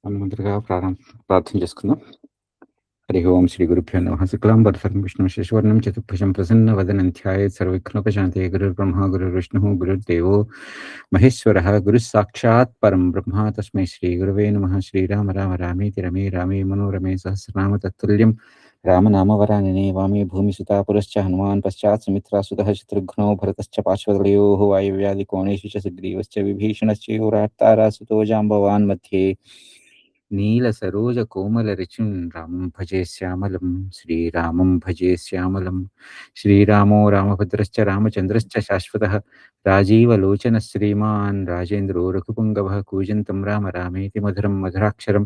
మనం ముందుగా ప్రార్థన చేసుకుందాం. హరి ఓం శ్రీ గురుభ్యో నమః. శుక్లాంబరధరం విష్ణుం శశివర్ణం చతుర్భుజం ప్రసన్నవదనం ధ్యాయేత్ సర్వవిఘ్నోపశాంతయే. గురుర్బ్రహ్మ గురుర్విష్ణుః గురుర్దేవో మహేశ్వరः. గురుః సాక్షాత్ పరం బ్రహ్మ తస్మై శ్రీ గురవే నమః. శ్రీరామ రామ రామేతి రమే రామే మనోరమే సహస్రనామ తత్తుల్యం రామనామవరాననే. వామే భూమిసుతా పురశ్చ హనుమాన్ పశ్చాత్ సుమిత్రాసుతः శత్రుఘ్నో భరతశ్చ పార్శ్వదయోః వాయువ్యాధి కోణేషు చ సుగ్రీవశ్చ విభీషణశ్చయోరాత్తారాసుతో జాంబవాన్ మధ్యే నీల సరోజ కోమల రుచిం రామం భజే శ్యామలం. శ్రీరామం భజే శ్యామలం. శ్రీరామో రామభద్రశ్చ రామచంద్రశ్చ శాశ్వతః. రాజీవలోచన శ్రీమాన్ రాజేంద్రో రఘుపుంగవః. కూజంతం రామ రామేతి మధురం మధురాక్షరం.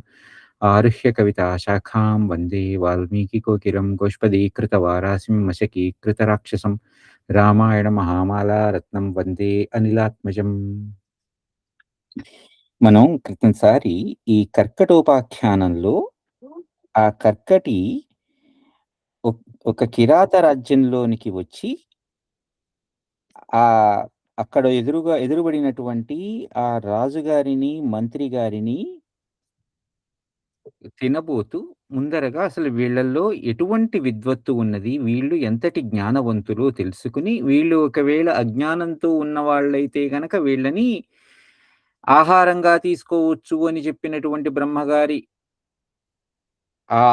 ఆరుహ్య కవితా శాఖాం వందే వాల్మీకికోకిలం. గోష్పదీకృతవారాసిం మశకీకృతరాక్షసం. రామాయణ మహామాలా రత్నం వందే అనిలాత్మజం. మనం క్రితంసారి ఈ కర్కటోపాఖ్యానంలో ఆ కర్కటి ఒక కిరాత రాజ్యంలోనికి వచ్చి ఆ అక్కడ ఎదురుబడినటువంటి ఆ రాజుగారిని మంత్రి గారిని తినబోతూ ముందరగా అసలు వీళ్ళల్లో ఎటువంటి విద్వత్తు ఉన్నది, వీళ్ళు ఎంతటి జ్ఞానవంతులు తెలుసుకుని, వీళ్ళు ఒకవేళ అజ్ఞానంతో ఉన్న వాళ్ళైతే గనక వీళ్ళని ఆహారంగా తీసుకోవచ్చు అని చెప్పినటువంటి బ్రహ్మగారి ఆ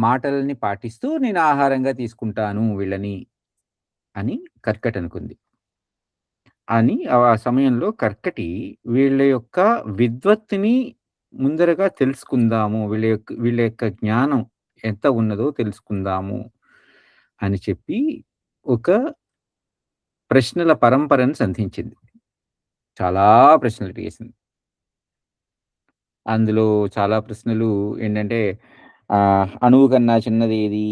మాటలని పాటిస్తూ నేను ఆహారంగా తీసుకుంటాను వీళ్ళని అని కర్కట అనుకుంది. అని ఆ సమయంలో కర్కటి వీళ్ళ యొక్క విద్వత్తుని ముందరగా తెలుసుకుందాము, వీళ్ళ యొక్క జ్ఞానం ఎంత ఉన్నదో తెలుసుకుందాము అని చెప్పి ఒక ప్రశ్నల పరంపరను సంధించింది. చాలా ప్రశ్నలు వేసింది. అందులో చాలా ప్రశ్నలు ఏంటంటే అణువు కన్నా చిన్నదేది,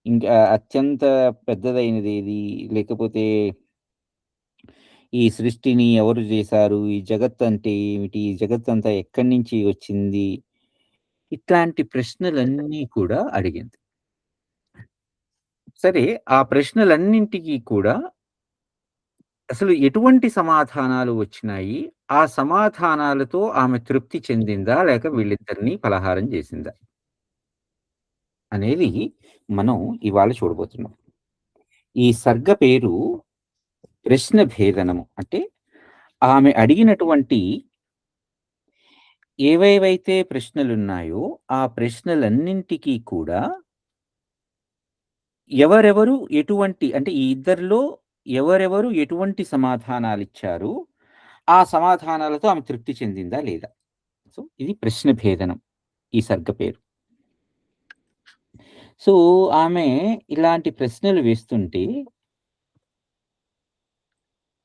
ఇంకా అత్యంత పెద్దదైనదేది, లేకపోతే ఈ సృష్టిని ఎవరు చేశారు, ఈ జగత్తు అంటే ఏమిటి, ఈ జగత్తంతా ఎక్కడి నుంచి వచ్చింది, ఇట్లాంటి ప్రశ్నలన్నీ కూడా అడిగింది. సరే, ఆ ప్రశ్నలన్నింటికి కూడా అసలు ఎటువంటి సమాధానాలు వచ్చినాయి, ఆ సమాధానాలతో ఆమె తృప్తి చెందిందా, లేక వీళ్ళిద్దరిని పలహారం చేసిందా అనేది మనం ఇవాళ చూడబోతున్నాం. ఈ సర్గ పేరు ప్రశ్న భేదనము. అంటే ఆమె అడిగినటువంటి ఏవేవైతే ప్రశ్నలున్నాయో ఆ ప్రశ్నలన్నింటికీ కూడా ఎవరెవరు ఎటువంటి, అంటే ఈ ఇద్దరిలో ఎవరెవరు ఎటువంటి సమాధానాలిచ్చారు, ఆ సమాధానాలతో ఆమె తృప్తి చెందిందా లేదా. సో ఇది ప్రశ్న భేదనం ఈ సర్గ పేరు. సో ఆమె ఇలాంటి ప్రశ్నలు వేస్తుంటే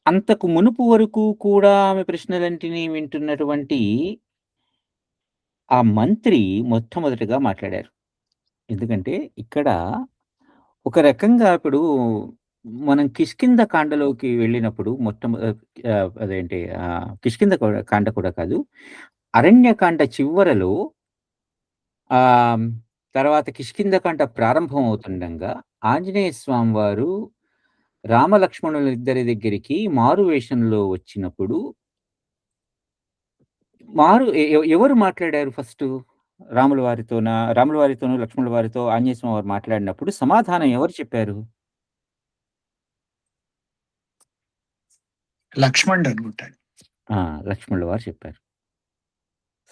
అంతకు మునుపు వరకు కూడా ఆమె ప్రశ్నలంటిని వింటున్నటువంటి ఆ మంత్రి మొట్టమొదటిగా మాట్లాడారు. ఎందుకంటే ఇక్కడ ఒక రకంగా ఇప్పుడు మనం కిష్కింధ కాండలోకి వెళ్ళినప్పుడు అదేంటి కిష్కింధ కాండ కూడా కాదు, అరణ్యకాండ చివరలో తర్వాత కిష్కింధకాండ ప్రారంభం అవుతుండగా ఆంజనేయ స్వామి వారు రామలక్ష్మణుల ఇద్దరి దగ్గరికి మారు వేషంలో వచ్చినప్పుడు ఎవరు మాట్లాడారు ఫస్ట్? రాముల వారితోనూ లక్ష్మణుల వారితో ఆంజనేయ స్వామి వారు మాట్లాడినప్పుడు సమాధానం ఎవరు చెప్పారు? లక్ష్మణుడు అనుకుంటాడు. లక్ష్మణుల వారు చెప్పారు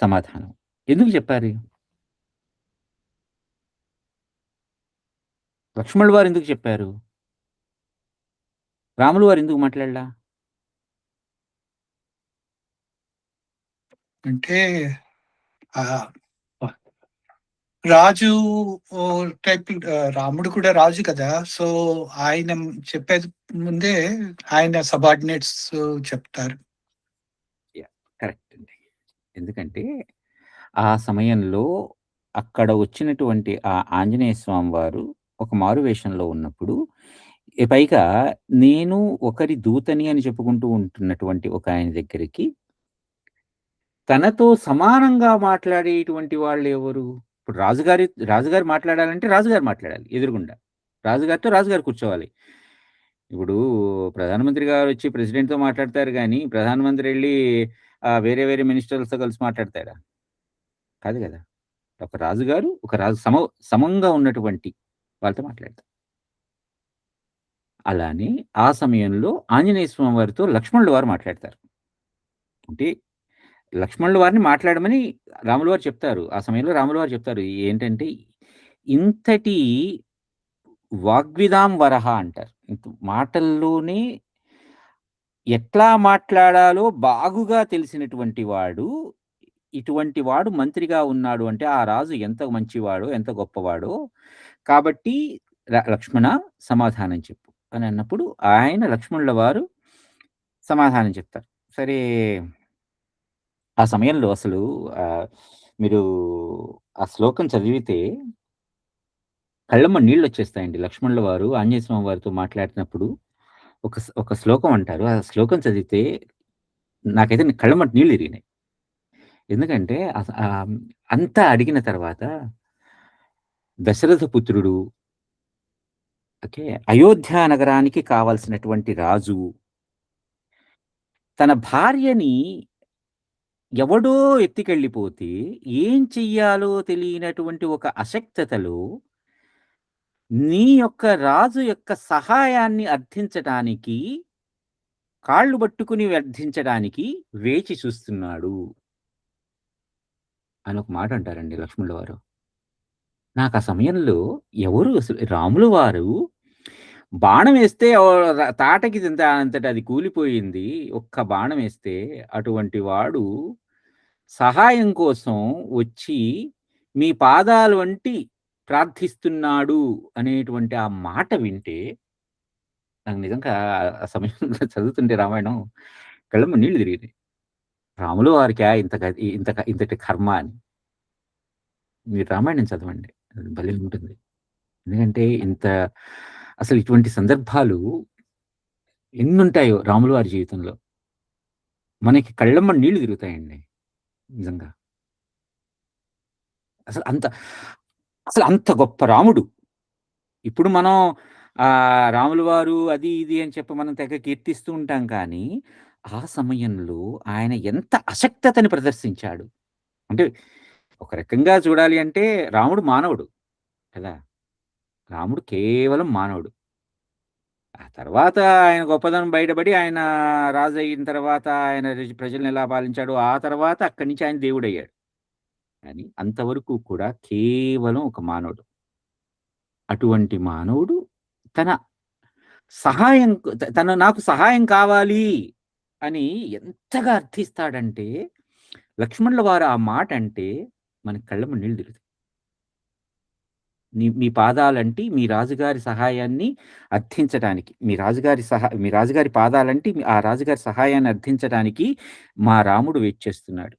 సమాధానం. ఎందుకు చెప్పారు? లక్ష్మణుల వారు ఎందుకు చెప్పారు? రాముల వారు ఎందుకు మాట్లాడలా? అంటే రాజు టైప్, రాముడు కూడా రాజు కదా, సో ఆయన చెప్పేది ముందే ఆయన సబార్డినేట్స్ చెప్తారు. కరెక్ట్ అండి. ఎందుకంటే ఆ సమయంలో అక్కడ వచ్చినటువంటి ఆ ఆంజనేయ స్వామి వారు ఒక మారు వేషంలో ఉన్నప్పుడు, పైగా నేను ఒకరి దూతని అని చెప్పుకుంటూ ఉంటున్నటువంటి ఒక ఆయన దగ్గరికి తనతో సమానంగా మాట్లాడేటువంటి వాళ్ళు ఎవరు? ఇప్పుడు రాజుగారు మాట్లాడాలంటే రాజుగారు మాట్లాడాలి ఎదురుగుండా. రాజుగారితో రాజుగారు కూర్చోవాలి. ఇప్పుడు ప్రధానమంత్రి గారు వచ్చి ప్రెసిడెంట్‌తో మాట్లాడతారు గానీ, ప్రధానమంత్రి ఎళ్లి వేరే మినిస్టర్స్‌తో కలిసి మాట్లాడతాడా? కాదు కదా! ఒక రాజుగారు, ఒక రాజు సమంగా ఉన్నటువంటి వాళ్ళతో మాట్లాడతారు. అలానే ఆ సమయంలో ఆంజనేయ స్వామి వారితో లక్ష్మణుల వారు మాట్లాడతారు. అంటే లక్ష్మణుల వారిని మాట్లాడమని రాముల వారు చెప్తారు. ఆ సమయంలో రాముల వారు చెప్తారు. ఏంటంటే, ఇంతటి వాగ్విదాం వరహ అంటారు. మాటల్లోనే ఎట్లా మాట్లాడాలో బాగుగా తెలిసినటువంటి వాడు, ఇటువంటి వాడు మంత్రిగా ఉన్నాడు అంటే, ఆ రాజు ఎంత మంచివాడో, ఎంత గొప్పవాడో. కాబట్టి లక్ష్మణ సమాధానం చెప్పు అని అన్నప్పుడు, ఆయన లక్ష్మణుల వారు సమాధానం చెప్తారు. సరే, ఆ సమయంలో అసలు మీరు ఆ శ్లోకం చదివితే కళ్ళమ్మ నీళ్ళొచ్చేస్తాయండి. లక్ష్మణుల వారు ఆంజనేయ స్వామి వారితో మాట్లాడుతున్నప్పుడు ఒక శ్లోకం అంటారు. ఆ శ్లోకం చదివితే నాకైతే కళ్ళమ్మట నీళ్ళు తిరిగినాయి. ఎందుకంటే అంతా అడిగిన తర్వాత దశరథ పుత్రుడు, ఓకే. అయోధ్య నగరానికి కావాల్సినటువంటి రాజు, తన భార్యని ఎవడో ఎత్తికెళ్ళిపోతే ఏం చెయ్యాలో తెలియనటువంటి ఒక అశక్తతలో నీ యొక్క రాజు యొక్క సహాయాన్ని అర్థించటానికి, కాళ్ళు పట్టుకుని అర్థించడానికి వేచి చూస్తున్నాడు అని ఒక మాట అంటారండి లక్ష్మణుల వారు. నాకా సమయంలో ఎవరు అసలు రాములు వారు బాణమేస్తే తాటకి అంతట అది కూలిపోయింది. ఒక్క బాణమేస్తే అటువంటి వాడు సహాయం కోసం వచ్చి మీ పాదాలు వంటి ప్రార్థిస్తున్నాడు అనేటువంటి ఆ మాట వింటే నాకు నిజంగా ఆ సమయంలో చదువుతుంటే రామాయణం కళ్ళమ్మ నీళ్లు తిరిగినాయి. రాములు వారికా ఇంతటి కర్మ అని. మీరు రామాయణం చదవండి. అది భలే ఉంటుంది. ఎందుకంటే అసలు ఇటువంటి సందర్భాలు ఎన్నుంటాయో రాములు వారి జీవితంలో. మనకి కళ్ళమ్మట నీళ్లు తిరుగుతాయండి నిజంగా. అసలు అంత అసలంత గొప్ప రాముడు. ఇప్పుడు మనం రాములు వారు అది, ఇది అని చెప్పి మనం తెగ కీర్తిస్తూ ఉంటాం కానీ, ఆ సమయంలో ఆయన ఎంత అశక్తతని ప్రదర్శించాడు. అంటే ఒక రకంగా చూడాలి అంటే రాముడు మానవుడు కదా! రాముడు కేవలం మానవుడు. ఆ తర్వాత ఆయన గొప్పదనం బయటపడి ఆయన రాజయిన తర్వాత ఆయన ప్రజల్ని ఎలా పాలించాడో, ఆ తర్వాత అక్కడి నుంచి ఆయన దేవుడయ్యాడు. కానీ అంతవరకు కూడా కేవలం ఒక మానవుడు. అటువంటి మానవుడు తన సహాయం తను నాకు సహాయం కావాలి అని ఎంతగా అర్థిస్తాడంటే, లక్ష్మణుల వారు ఆ మాట అంటే మన కళ్ళమ్మట నీళ్ళు తిరుగుతాయి. మీ పాదాలంటి మీ రాజుగారి సహాయాన్ని అర్థించటానికి, మీ రాజుగారి పాదాలంటి ఆ రాజుగారి సహాయాన్ని అర్థించటానికి మా రాముడు వెయిట్ చేస్తున్నాడు.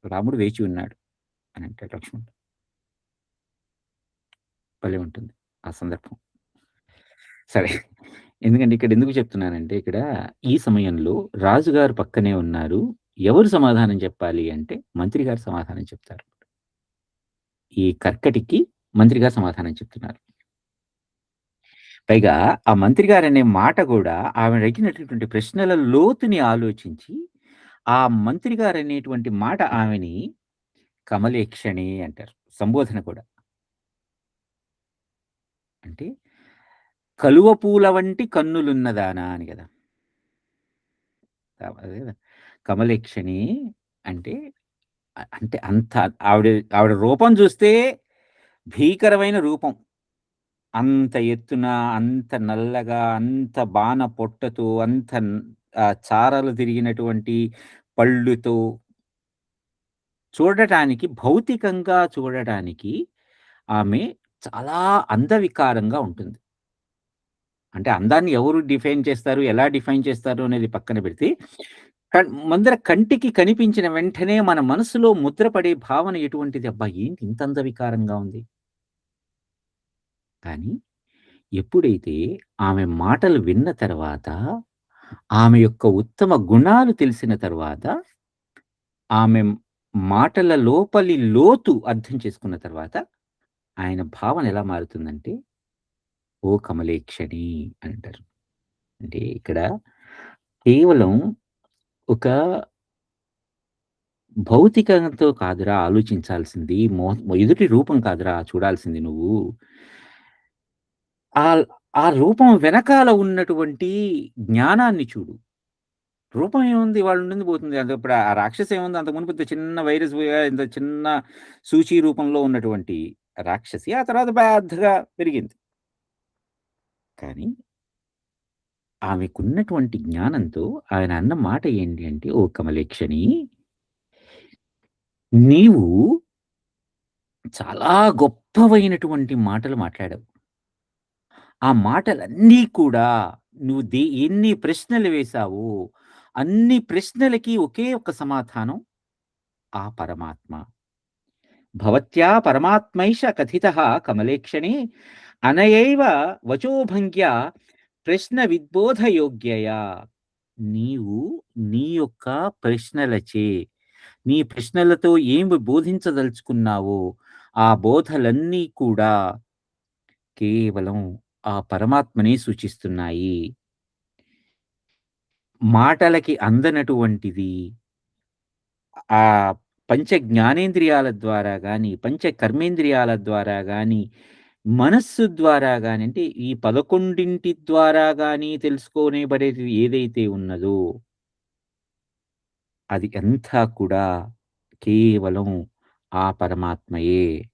రాముడు వేచి ఉన్నాడు అని అంటాడు లక్ష్మణుడు. భలే ఉంటుంది ఆ సందర్భం. సరే. ఎందుకంటే ఎందుకు చెప్తున్నానంటే ఈ సమయంలో రాజుగారు పక్కనే ఉన్నారు. ఎవరు సమాధానం చెప్పాలి అంటే మంత్రి గారు సమాధానం చెప్తారు. ఈ కర్కటికి మంత్రి గారు సమాధానం చెప్తున్నారు. పైగా ఆ మంత్రి గారనే మాట గూడా ఆమె అడిగినటువంటి ప్రశ్నల లోతుని ఆలోచించి, ఆ మంత్రి గారనేటువంటి మాట ఆమెని కమలేక్షణి అంటారు. సంబోధన కూడా. అంటే కలువ పూల వంటి కన్నులున్నదానా అని గదా! అదే గదా! కమలేక్షణి అంటే అంటే ఆవిడ ఆవిడ రూపం జూస్తే భీకరమైన రూపం. అంత ఎత్తున, అంత నల్లగా, అంత బాన పొట్టతో, చారలు తిరిగినటువంటి పళ్ళుతో చూడటానికి, భౌతికంగా చూడడానికి ఆమె చాలా అందవికారంగా ఉంటుంది. అంటే అందాన్ని ఎవరు డిఫైన్ చేస్తారు, ఎలా డిఫైన్ చేస్తారు అనేది పక్కన పెడితే, ముందర కంటికి కనిపించిన వెంటనే మన మనసులో ముద్రపడే భావన ఎటువంటిది? అబ్బా! ఏంటి ఇంత అందవికారంగా ఉంది? కానీ ఎప్పుడైతే ఆమె మాటలు విన్న తర్వాత, ఆమె యొక్క ఉత్తమ గుణాలు తెలిసిన తర్వాత, ఆమె మాటల లోపలి లోతు అర్థం చేసుకున్న తర్వాత, ఆయన భావన ఎలా మారుతుందంటే, "ఓ కమలేక్షణి" అంటారు. అంటే కేవలం ఒక భౌతికంతో కాదురా ఆలోచించాల్సింది. ఎదుటి రూపం కాదురా చూడాల్సింది నువ్వు. ఆల్ ఆ రూపం వెనకాల ఉన్నటువంటి జ్ఞానాన్ని చూడు. రూపం ఏముంది? వాళ్ళుండింది పోతుంది. అంటే ఇప్పుడు ఆ రాక్షసి ఏముంది? అంతకు మునుపు ఇంత చిన్న వైరస్ ఇంత చిన్న సూచీ రూపంలో ఉన్నటువంటి రాక్షసి ఆ తర్వాత పెద్దగా పెరిగింది. కానీ ఆమెకున్నటువంటి జ్ఞానంతో ఆయన అన్న మాట ఏంటి అంటే, "ఓ కమలేక్షణి, నీవు చాలా గొప్పవైనటువంటి మాటలు మాట్లాడావు. ఆ మాటలన్నీ కూడా నువ్వు ఎన్ని ప్రశ్నలు వేశావో, అన్ని ప్రశ్నలకి ఒకే ఒక్క సమాధానం ఆ పరమాత్మ. భవత్యా పరమాత్మైష కథితః కమలేక్షణే అనయైవ వచోభంగ్యా ప్రశ్న విద్బోధయోగ్యయా." నీవు నీ యొక్క ప్రశ్నలచే, నీ ప్రశ్నలతో ఏమి బోధించదలుచుకున్నావో, ఆ బోధలన్నీ కూడా కేవలం ఆ పరమాత్మనే సూచిస్తున్నాయి. మాటలకి అందనటువంటిది ఆ పంచ జ్ఞానేంద్రియాల ద్వారా గాని, పంచ కర్మేంద్రియాల ద్వారా గాని, మనస్సు ద్వారా గాని, అంటే ఈ 11 ద్వారా గాని తెలుసుకోనేబడేది ఏదైతే ఉన్నదో, అది అంతా కూడా కేవలం ఆ పరమాత్మయే.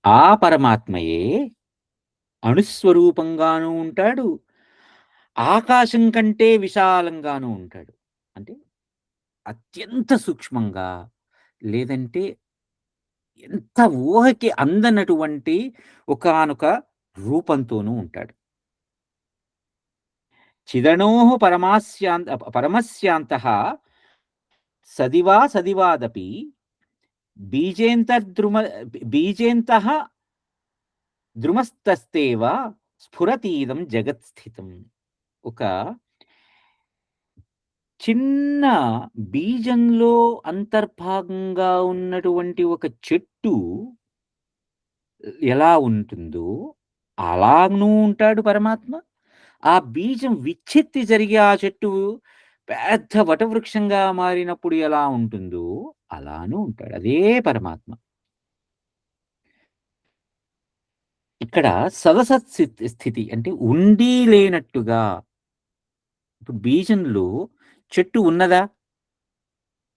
ఆ పరమాత్మయే అణుస్వరూపంగాను ఉంటాడు. ఆకాశం కంటే విశాలంగాను ఉంటాడు. అంటే అత్యంత సూక్ష్మంగా, లేదంటే ఎంత ఊహకి అందనటువంటి ఒకానొక రూపంతోనూ ఉంటాడు. చిదణోః పరమస్యాంతః సదివా సదివాదపి బీజేంతర్ద్రుమ బీజేంతః ద్రుమస్తస్తేవ స్ఫురతీదం జగత్స్థితం. ఒక చిన్న బీజంలో అంతర్భాగంగా ఉన్నటువంటి ఒక చెట్టు ఎలా ఉంటుందో, అలానూ ఉంటాడు పరమాత్మ. ఆ బీజం విచ్ఛిత్తి జరిగి ఆ చెట్టు పెద్ద వటవృక్షంగా మారినప్పుడు ఎలా ఉంటుందో, అలానూ ఉంటాడు. అదే పరమాత్మ. ఇక్కడ సదసత్ స్థితి అంటే ఉండి లేనట్టుగా. ఇప్పుడు బీజంలో చెట్టు ఉన్నదా?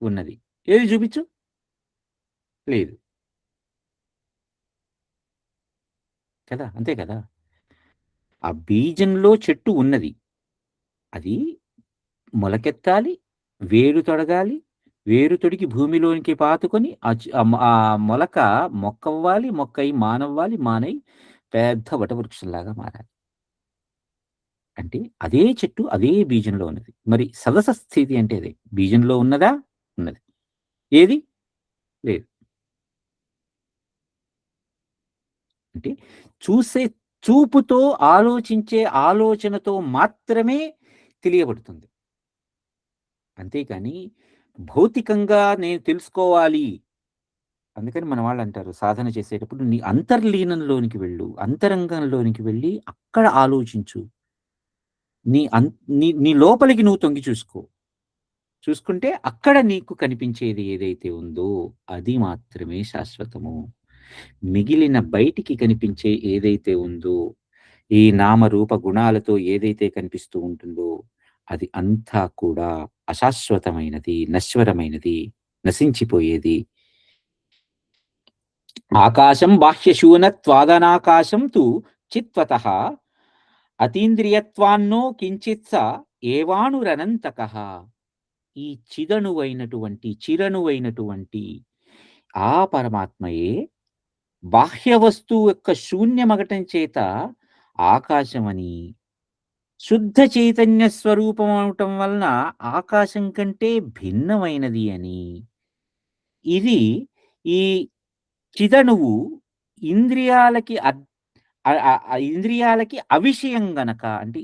ఉన్నది. ఏది చూపించు? లేదు. కదా! అంతే కదా! ఆ బీజంలో చెట్టు ఉన్నది. అది మొలకెత్తాలి, వేరు తొడగాలి, వేరు తొడిగి భూమిలోనికి పాతుకొని ఆ మొలక మొక్కవ్వాలి, మొక్కయి మానవ్వాలి, మానై పెద్ద వటవృక్షంలాగా మారాలి. అంటే అదే చెట్టు అదే బీజంలో ఉన్నది. మరి సదస స్థితి అంటే అదే. బీజంలో ఉన్నదా? ఉన్నది. ఏది? లేదు. అంటే చూసే చూపుతో ఆలోచించే ఆలోచనతో మాత్రమే తెలియబడుతుంది. అంతేకాని భౌతికంగా నేను తెలుసుకోవాలి. అందుకని మన వాళ్ళంటారు సాధన చేసేటప్పుడు నీ అంతర్లీనంలోనికి వెళ్ళు. అంతరంగంలోనికి వెళ్ళి అక్కడ ఆలోచించు. నీ అన్ నీ నీ లోపలికి నువ్వు తొంగి చూసుకో. చూసుకుంటే అక్కడ నీకు కనిపించేది ఏదైతే ఉందో అది మాత్రమే శాశ్వతము. మిగిలిన బయటికి కనిపించే ఏదైతే ఉందో, ఈ నామరూప గుణాలతో ఏదైతే కనిపిస్తూ ఉంటుందో, అది అంతా కూడా అశాశ్వతమైనది, నశ్వరమైనది, నశించిపోయేది. ఆకాశం బాహ్యశూనత్వాదనాకాశం తు చిత్వతః అతీంద్రియత్వాన్నో కించిత్స ఏవాణురనంతకః. ఈ చిరణువైనటువంటి ఆ పరమాత్మయే బాహ్య వస్తువు యొక్క శూన్యమగటం చేత ఆకాశమని, శుద్ధ చైతన్య స్వరూపం అవటం వలన ఆకాశం కంటే భిన్నమైనది అని, ఇది ఈ చిదణువు ఇంద్రియాలకి ఇంద్రియాలకి అవిషయం గనక, అంటే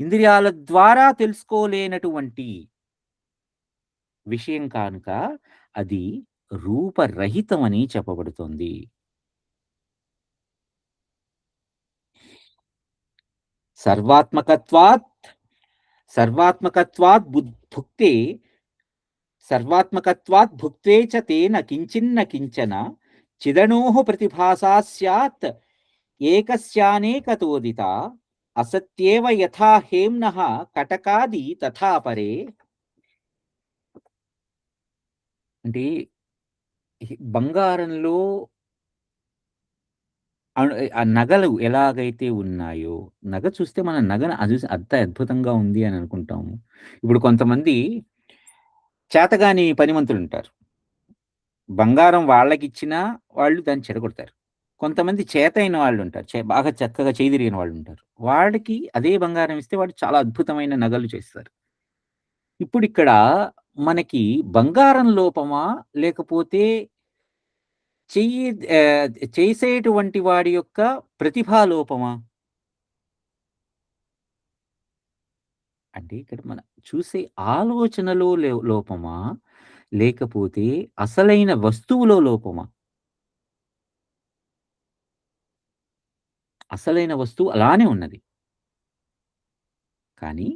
ఇంద్రియాల ద్వారా తెలుసుకోలేనటువంటి విషయం కానుక అది రూపరహితమని చెప్పబడుతోంది. సర్వాత్మకత్వాత్ సర్వాత్మకత్వాత్ భుక్తే సర్వాత్మకత్వాత్ భుక్తే చ తేన కించిన్న కించన చిదనోః ప్రతిభాసా స్యాత్ ఏకస్యానేకతోదిత అసత్యేవ యథా హేమ్నః కటకాది తథా పరే. అంటే బంగారంలో ఆ నగలు ఎలాగైతే ఉన్నాయో, నగ చూస్తే మన నగను అది చూసి అంత అద్భుతంగా ఉంది అని అనుకుంటాము. ఇప్పుడు కొంతమంది చేతగాని పనిమంతులుంటారు. బంగారం వాళ్ళకిచ్చినా వాళ్ళు దాన్ని చెడగొడతారు. కొంతమంది చేతైన వాళ్ళుంటారు. బాగా చక్కగా చేయితిరిగిన వాళ్ళుంటారు. వాడికి అదే బంగారం ఇస్తే వాడు చాలా అద్భుతమైన నగలు చేస్తారు. ఇప్పుడిక్కడ మనకి బంగారం లోపమా? లేకపోతే చెయ్యి చేసేటువంటి వాడి యొక్క ప్రతిభా లోపమా? అంటే ఇక్కడ మనం చూసే ఆలోచనలో లోపమా? లేకపోతే అసలైన వస్తువులో లోపమా? అసలైన వస్తువు అలానే ఉన్నది. కానీ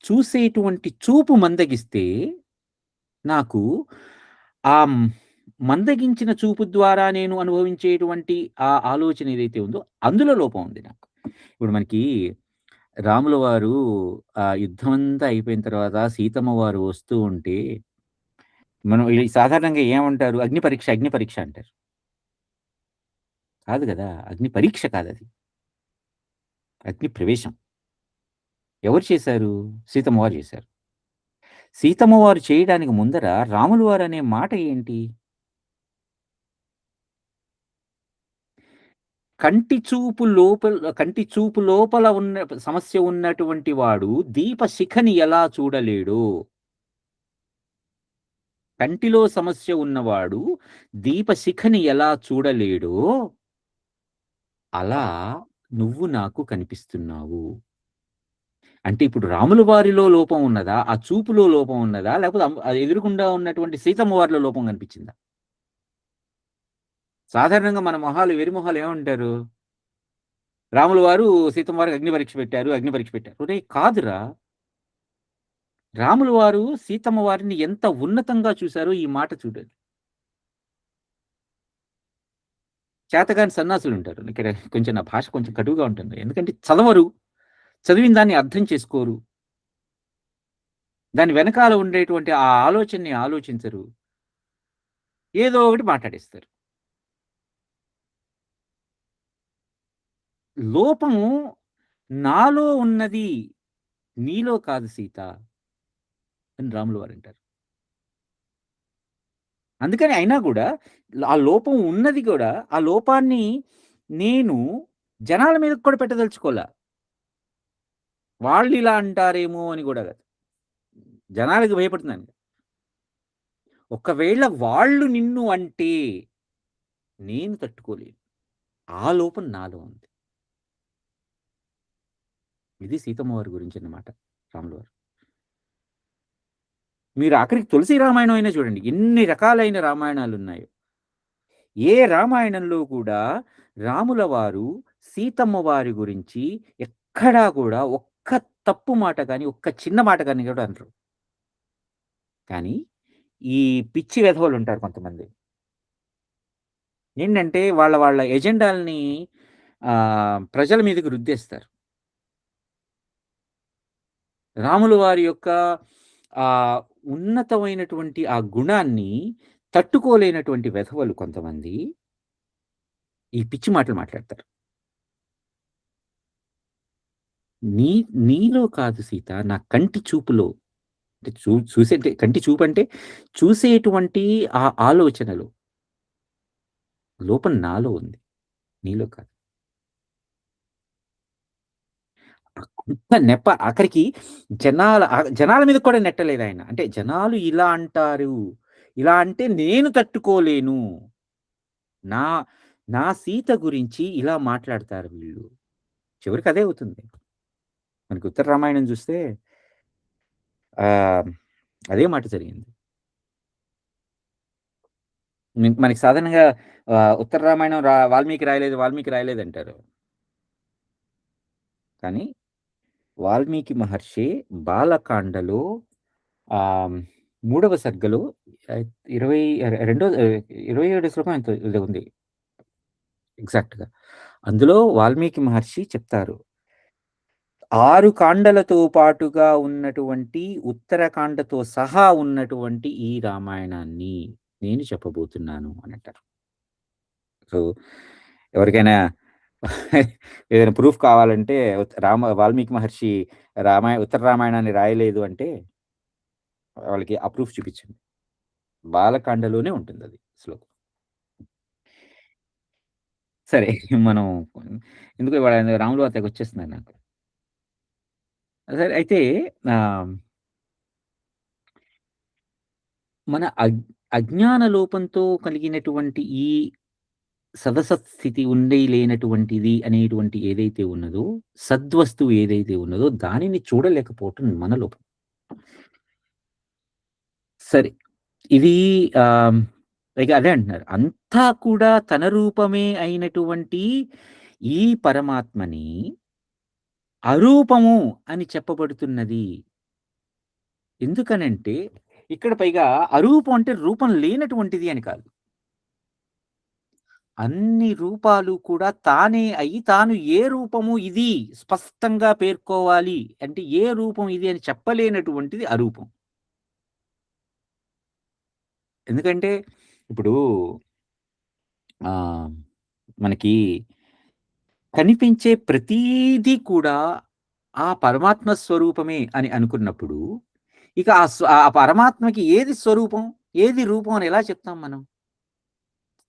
చూసేటువంటి చూపు మందగిస్తే నాకు ఆ మందగించిన చూపు ద్వారా నేను అనుభవించేటువంటి ఆ ఆలోచన ఏదైతే ఉందో అందులో లోపం ఉంది నాకు. ఇప్పుడు మనకి రాముల వారు యుద్ధమంతా అయిపోయిన తర్వాత సీతమ్మ వారు వస్తూ ఉంటే మనం సాధారణంగా ఏమంటారు? అగ్ని పరీక్ష, అగ్ని పరీక్ష అంటారు. కాదు గదా! అగ్ని పరీక్ష కాదది. అగ్ని ప్రవేశం. ఎవరు చేశారు? సీతమ్మ వారు చేశారు. సీతమ్మ వారు చేయడానికి ముందర రాములు వారనే మాట ఏంటి? కంటి చూపు లోపల ఉన్న సమస్య ఉన్నటువంటి వాడు దీప శిఖని ఎలా చూడలేడో, కంటిలో సమస్య ఉన్నవాడు దీప శిఖని ఎలా చూడలేడో, అలా నువ్వు నాకు కనిపిస్తున్నావు. అంటే ఇప్పుడు రాముల వారిలో లోపం ఉన్నదా? ఆ చూపులో లోపం ఉన్నదా? లేకపోతే ఎదురుగుండా ఉన్నటువంటి సీతమ్మ వారిలో లోపం కనిపించిందా? సాధారణంగా మన మొహాలు, వెరి మొహాలు ఏమంటారు? రాముల వారు సీతమ్మ వారికి అగ్ని పరీక్ష పెట్టారు, అగ్ని పరీక్ష పెట్టారు. ఒరేయ్ కాదురా! రాముల వారు సీతమ్మ వారిని ఎంత ఉన్నతంగా చూసారో ఈ మాట చూడండి. చేతగాని సన్నాసులుంటారు. ఇక్కడ కొంచెం నా భాష కొంచెం కటువుగా ఉంటుంది. ఎందుకంటే చదవరు. చదివిన దాన్ని అర్థం చేసుకోరు. దాని వెనకాల ఉండేటువంటి ఆ ఆలోచనని ఆలోచించరు. ఏదో ఒకటి మాట్లాడేస్తారు. లోపము నాలో ఉన్నది. నీలో కాదు సీత అని రాముల వారంటారు. అందుకని అయినా గూడా ఆ లోపం ఉన్నది గూడా, ఆ లోపాన్ని నేను జనాల మీదకి కూడా పెట్టదలుచుకోలా. వాళ్ళిలా అంటారేమో అని గూడా గాదు. జనాలకి భయపడుతున్నాను. ఒకవేళ వాళ్ళు నిన్ను అంటే నేను తట్టుకోలేను. ఆ లోపం నాలో ఉంది. ఇది సీతమ్మ వారి గురించన్నమాట రాముల వారు. మీరు ఆఖరికి తులసి రామాయణం అయినా చూడండి. ఎన్ని రకాలైన రామాయణాలున్నాయో. ఏ రామాయణంలో కూడా రాముల వారు సీతమ్మ వారి గురించి ఎక్కడా కూడా ఒక్క తప్పు మాట గాని, ఒక్క చిన్న మాట గాని కూడా అనరు. కానీ ఈ పిచ్చి వెధవలుంటారు కొంతమంది. ఏంటంటే వాళ్ళ ఎజెండాలని ప్రజల మీదకి రుద్దేస్తారు. రాముల వారి యొక్క ఆహ్, ఉన్నతమైనటువంటి ఆ గుణాన్ని తట్టుకోలేనటువంటి వెధవలు కొంతమంది ఈ పిచ్చి మాటలు మాట్లాడతారు. నీ నీలో కాదు సీత నా కంటి చూపులో అంటే చూసేటి కంటి చూపంటే చూసేటువంటి ఆ ఆలోచనలో లోపం నాలో ఉంది. నీలో కాదు. అంత నెప ఆఖరికి జనాల మీద కూడా నెట్టలేదాయన. అంటే జనాలు ఇలా అంటారు. ఇలా అంటే నేను తట్టుకోలేను. నా నా సీత గురించి ఇలా మాట్లాడతారు వీళ్ళు. చివరికి అదే అవుతుంది. మనకి ఉత్తర రామాయణం చూస్తే ఆహ్, అదే మాట జరిగింది. మనకి సాధారణంగా ఉత్తర రామాయణం వాల్మీకి రాయలేదు, వాల్మీకి రాయలేదంటారు. కానీ వాల్మీకి మహర్షి బాలకాండలో ఆహ్ 3వ సర్గలో 20 రెండో 27 శ్లోకం ఎంతో ఏదో ఉంది ఎగ్జాక్ట్‌గా. అందులో వాల్మీకి మహర్షి చెప్తారు. 6 కాండలతో పాటుగా ఉన్నటువంటి ఉత్తరకాండతో సహా ఉన్నటువంటి ఈ రామాయణాన్ని నేను చెప్పబోతున్నాను అనంటారు. సో, ఎవరికైనా ఏదైనా ప్రూఫ్ కావాలంటే వాల్మీకి మహర్షి ఉత్తర రామాయణాన్ని రాయలేదు అంటే వాళ్ళకి ఆ ప్రూఫ్ చూపించండి. బాలకాండలోనే ఉంటుందది శ్లోకం. సరే మనం ఎందుకో ఇవాళ రాముల వారి తెగొచ్చేస్తున్నారు నాకు. సరే అయితే ఆహ్, మన అజ్ఞాన లోపంతో కలిగినటువంటి ఈ సదసత్ స్థితి ఉండి లేనటువంటిది అనేటువంటి ఏదైతే ఉన్నదో, సద్వస్తువు ఏదైతే ఉన్నదో దానిని చూడలేకపోవటం మన లోపం. సరే. ఇది ఆహ్, ఇక అదే అంటున్నారు. అంతా కూడా తన రూపమే అయినటువంటి ఈ పరమాత్మని అరూపము అని చెప్పబడుతున్నది. ఎందుకనంటే ఇక్కడ పైగా అరూపం అంటే రూపం లేనటువంటిది అని కాదు. అన్ని రూపాలు కూడా తానే అయి తాను ఏ రూపము ఇది స్పష్టంగా పేర్కోవాలి అంటే ఏ రూపం ఇది అని చెప్పలేనటువంటిది అరూపం. ఎందుకంటే ఇప్పుడు ఆహ్, మనకి కనిపించే ప్రతీదీ కూడా ఆ పరమాత్మ స్వరూపమే అని అనుకున్నప్పుడు, ఇక ఆ పరమాత్మకి ఏది స్వరూపం? ఏది రూపం అని ఎలా చెప్తాం మనం?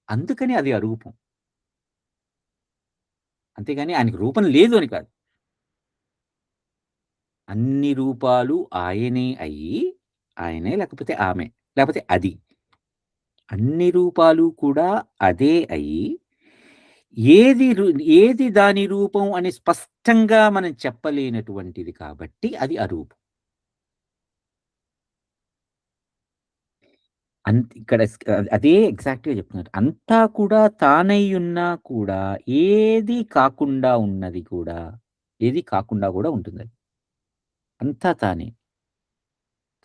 అందుకని అది అరూపం. అంతేగాని ఆయనకి రూపం లేదు అని కాదు. అన్ని రూపాలు ఆయనే అయ్యి, ఆయనే లేకపోతే ఆమె, లేకపోతే అది. అన్ని రూపాలు కూడా అదే అయ్యి, ఏది రు ఏది దాని రూపం అని స్పష్టంగా మనం చెప్పలేనటువంటిది కాబట్టి అది అరూపం. ఇక్కడ అదే ఎగ్జాక్ట్‌గా చెప్తున్నారు. అంతా కూడా తానయ్యున్నా కూడా ఏది కాకుండా ఉన్నది కూడా, ఏది కాకుండా కూడా ఉంటుందది. అంతా తానే.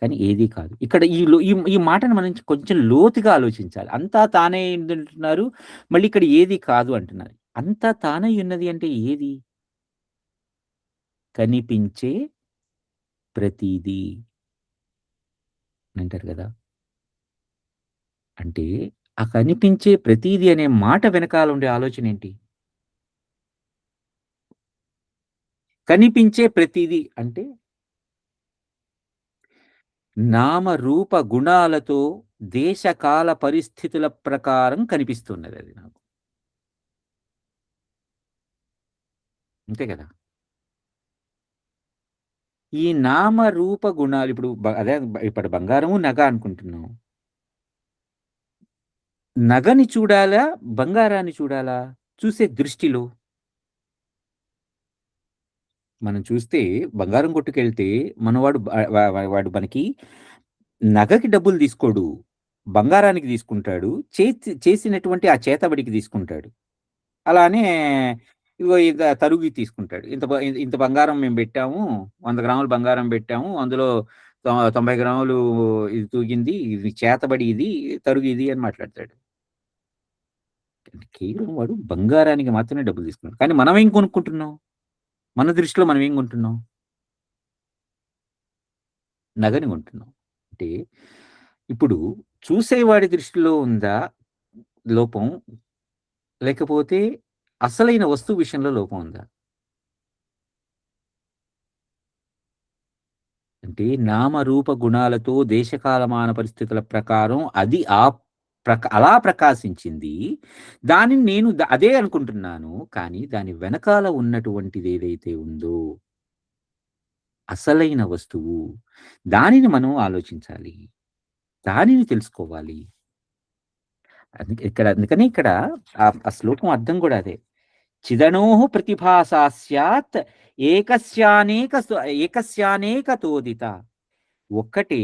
కానీ ఏది కాదు. ఇక్కడ ఈ లో ఈ ఈ మాటను మనం కొంచెం లోతుగా ఆలోచించాలి. అంతా తానే అయ్యుందంటున్నారు. మళ్ళీ ఇక్కడ ఏది కాదు అంటున్నారు. అంతా తానయ్యున్నది అంటే ఏది? కనిపించే ప్రతీదీ అంటారు గదా! అంటే ఆ కనిపించే ప్రతీది అనే మాట వెనకాల ఉండే ఆలోచనేంటి? కనిపించే ప్రతీది అంటే నామ రూప గుణాలతో దేశ కాల పరిస్థితుల ప్రకారం కనిపిస్తున్నదది నాకు. అంతే గదా! ఈ నామ రూప గుణాలు ఇప్పుడు అదే ఇప్పుడు బంగారము, నగ అనుకుంటున్నాం. నగని చూడాలా? బంగారాన్ని చూడాలా? చూసే దృష్టిలో. మనం చూస్తే బంగారం కొట్టుకెళ్తే మనవాడు బ వ వ వాడు మనకి నగకి డబ్బులు తీసుకోడు. బంగారానికి తీసుకుంటాడు. చేసినటువంటి ఆ చేతబడికి తీసుకుంటాడు. అలానే ఇదిగో తరుగుకి తీసుకుంటాడు. ఇంత బంగారం మేము పెట్టాము. 100 గ్రాములు బంగారం పెట్టాము. అందులో 90 గ్రాములు ఇది తూగింది. ఇది చేతబడి ఇది, తరుగు ఇది అని మాట్లాడతాడు. కేవలం వాడు బంగారానికి మాత్రమే డబ్బులు తీసుకున్నాడు. కానీ మనం ఏం కొనుక్కుంటున్నాం? మన దృష్టిలో మనం ఏం కొంటున్నాం? నగని కొంటున్నాం. అంటే ఇప్పుడు చూసేవాడి దృష్టిలో ఉందా లోపం? లేకపోతే అసలైన వస్తువు విషయంలో లోపం ఉందా? అంటే నామరూప గుణాలతో దేశకాలమాన పరిస్థితుల ప్రకారం అది అలా ప్రకాశించింది. దానిని నేను అదే అనుకుంటున్నాను. కానీ దాని వెనకాల ఉన్నటువంటిది ఏదైతే ఉందో అసలైన వస్తువు దానిని మనం ఆలోచించాలి. దానిని తెలుసుకోవాలి. అందుకని ఇక్కడ ఆ శ్లోకం అర్థం కూడా అదే. చిదనోః ప్రతిభాసా స్యాత్ ఏకస్యానేకతోదిత. ఒక్కటే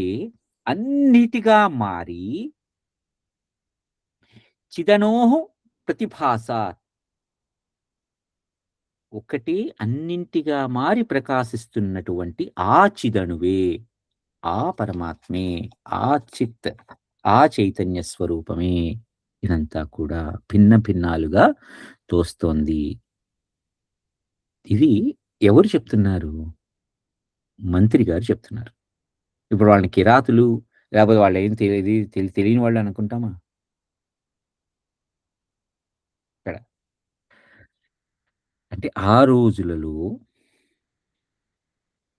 అన్నిటిగా మారి చిదనోః ప్రతిభాసాత్ ఒక్కటే అన్నింటిగా మారి ప్రకాశిస్తున్నటువంటి ఆ చిదణువే. ఆ పరమాత్మే, ఆ చిత్, ఆ చైతన్య స్వరూపమే ఇదంతా కూడా భిన్న భిన్నాలుగా తోస్తోంది. ఇది ఎవరు చెప్తున్నారు? మంత్రి గారు చెప్తున్నారు. ఇప్పుడు వాళ్ళని కిరాతులు, లేకపోతే వాళ్ళేం తెలియని వాళ్ళు అనుకుంటామా? ఇక్కడ. అంటే ఆ రోజులలో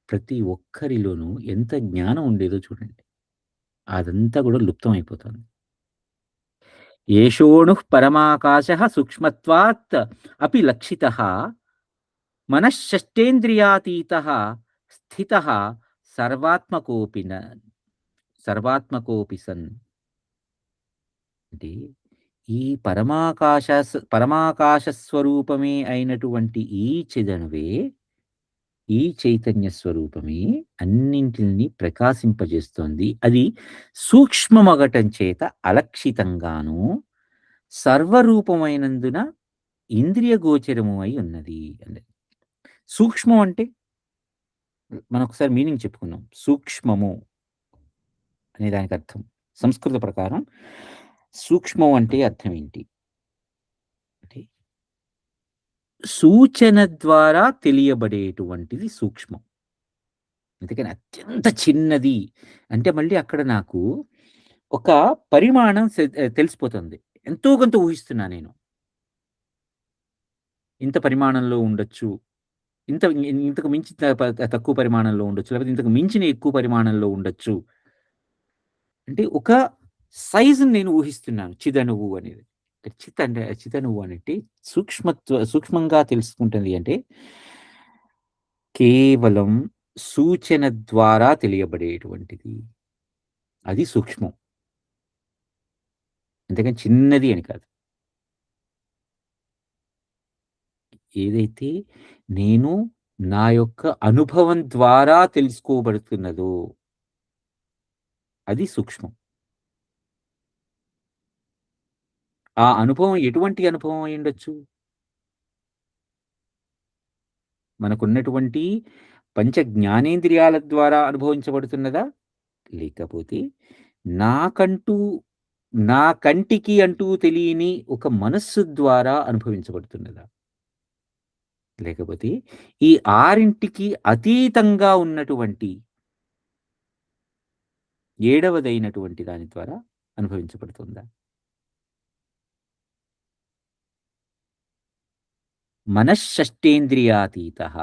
ప్రతి ఒక్కరిలోనూ ఎంత జ్ఞానం ఉండేదో చూడండి. అదంతా కూడా లుప్తమైపోతుంది. ఏషోణుః పరమాకాశః సూక్ష్మత్వాత్ అపి లక్షితః మనశ్షష్టేంద్రియాతీతః స్థితః సర్వాత్మకోపి సర్వాత్మకోపి సన్. అంటే ఈ పరమాకాశ స్వరూపమే అయినటువంటి ఈ చిదనువే, ఈ చైతన్య స్వరూపమే అన్నింటిని ప్రకాశింపజేస్తోంది. అది సూక్ష్మమగటం చేత అలక్షితంగాను సర్వరూపమైనందున ఇంద్రియ గోచరము అయి ఉన్నది అని. సూక్ష్మం అంటే మనం ఒకసారి మీనింగ్ చెప్పుకుందాం. సూక్ష్మము అనే దానికి అర్థం సంస్కృత ప్రకారం సూక్ష్మం అంటే అర్థం ఏంటి అంటే సూచన ద్వారా తెలియబడేటువంటిది సూక్ష్మం. అందుకని అత్యంత చిన్నది అంటే మళ్ళీ అక్కడ నాకు ఒక పరిమాణం తెలిసిపోతుంది. ఎంతో కొంత ఊహిస్తున్నా నేను. ఇంత పరిమాణంలో ఉండొచ్చు. ఇంత ఇంతకు మించి తక్కువ పరిమాణంలో ఉండొచ్చు. లేకపోతే ఇంతకు మించిన ఎక్కువ పరిమాణంలో ఉండొచ్చు. అంటే ఒక సైజ్‌ని నేను ఊహిస్తున్నాను. చిదణువు అనేది. అంటే చిదణువు అంటే సూక్ష్మంగా తెలుసుకుంటుంది అంటే కేవలం సూచన ద్వారా తెలియబడేటువంటిది. అది సూక్ష్మం. అంతేగాని చిన్నది అని కాదు. ఏదైతే నేను నా యొక్క అనుభవం ద్వారా తెలుసుకోబడుతున్నదో అది సూక్ష్మం. ఆ అనుభవం ఎటువంటి అనుభవం అయ్యుండొచ్చు? మనకున్నటువంటి పంచ జ్ఞానేంద్రియాల ద్వారా అనుభవించబడుతున్నదా? లేకపోతే నాకంటూ నా కంటికి అంటూ తెలియని ఒక మనస్సు ద్వారా అనుభవించబడుతున్నదా? లేకపోతే ఈ ఆరింటికి అతీతంగా ఉన్నటువంటి ఏడవదైనటువంటి దాని ద్వారా అనుభవించబడుతుందా? మనశ్షష్టేంద్రియాతీతః.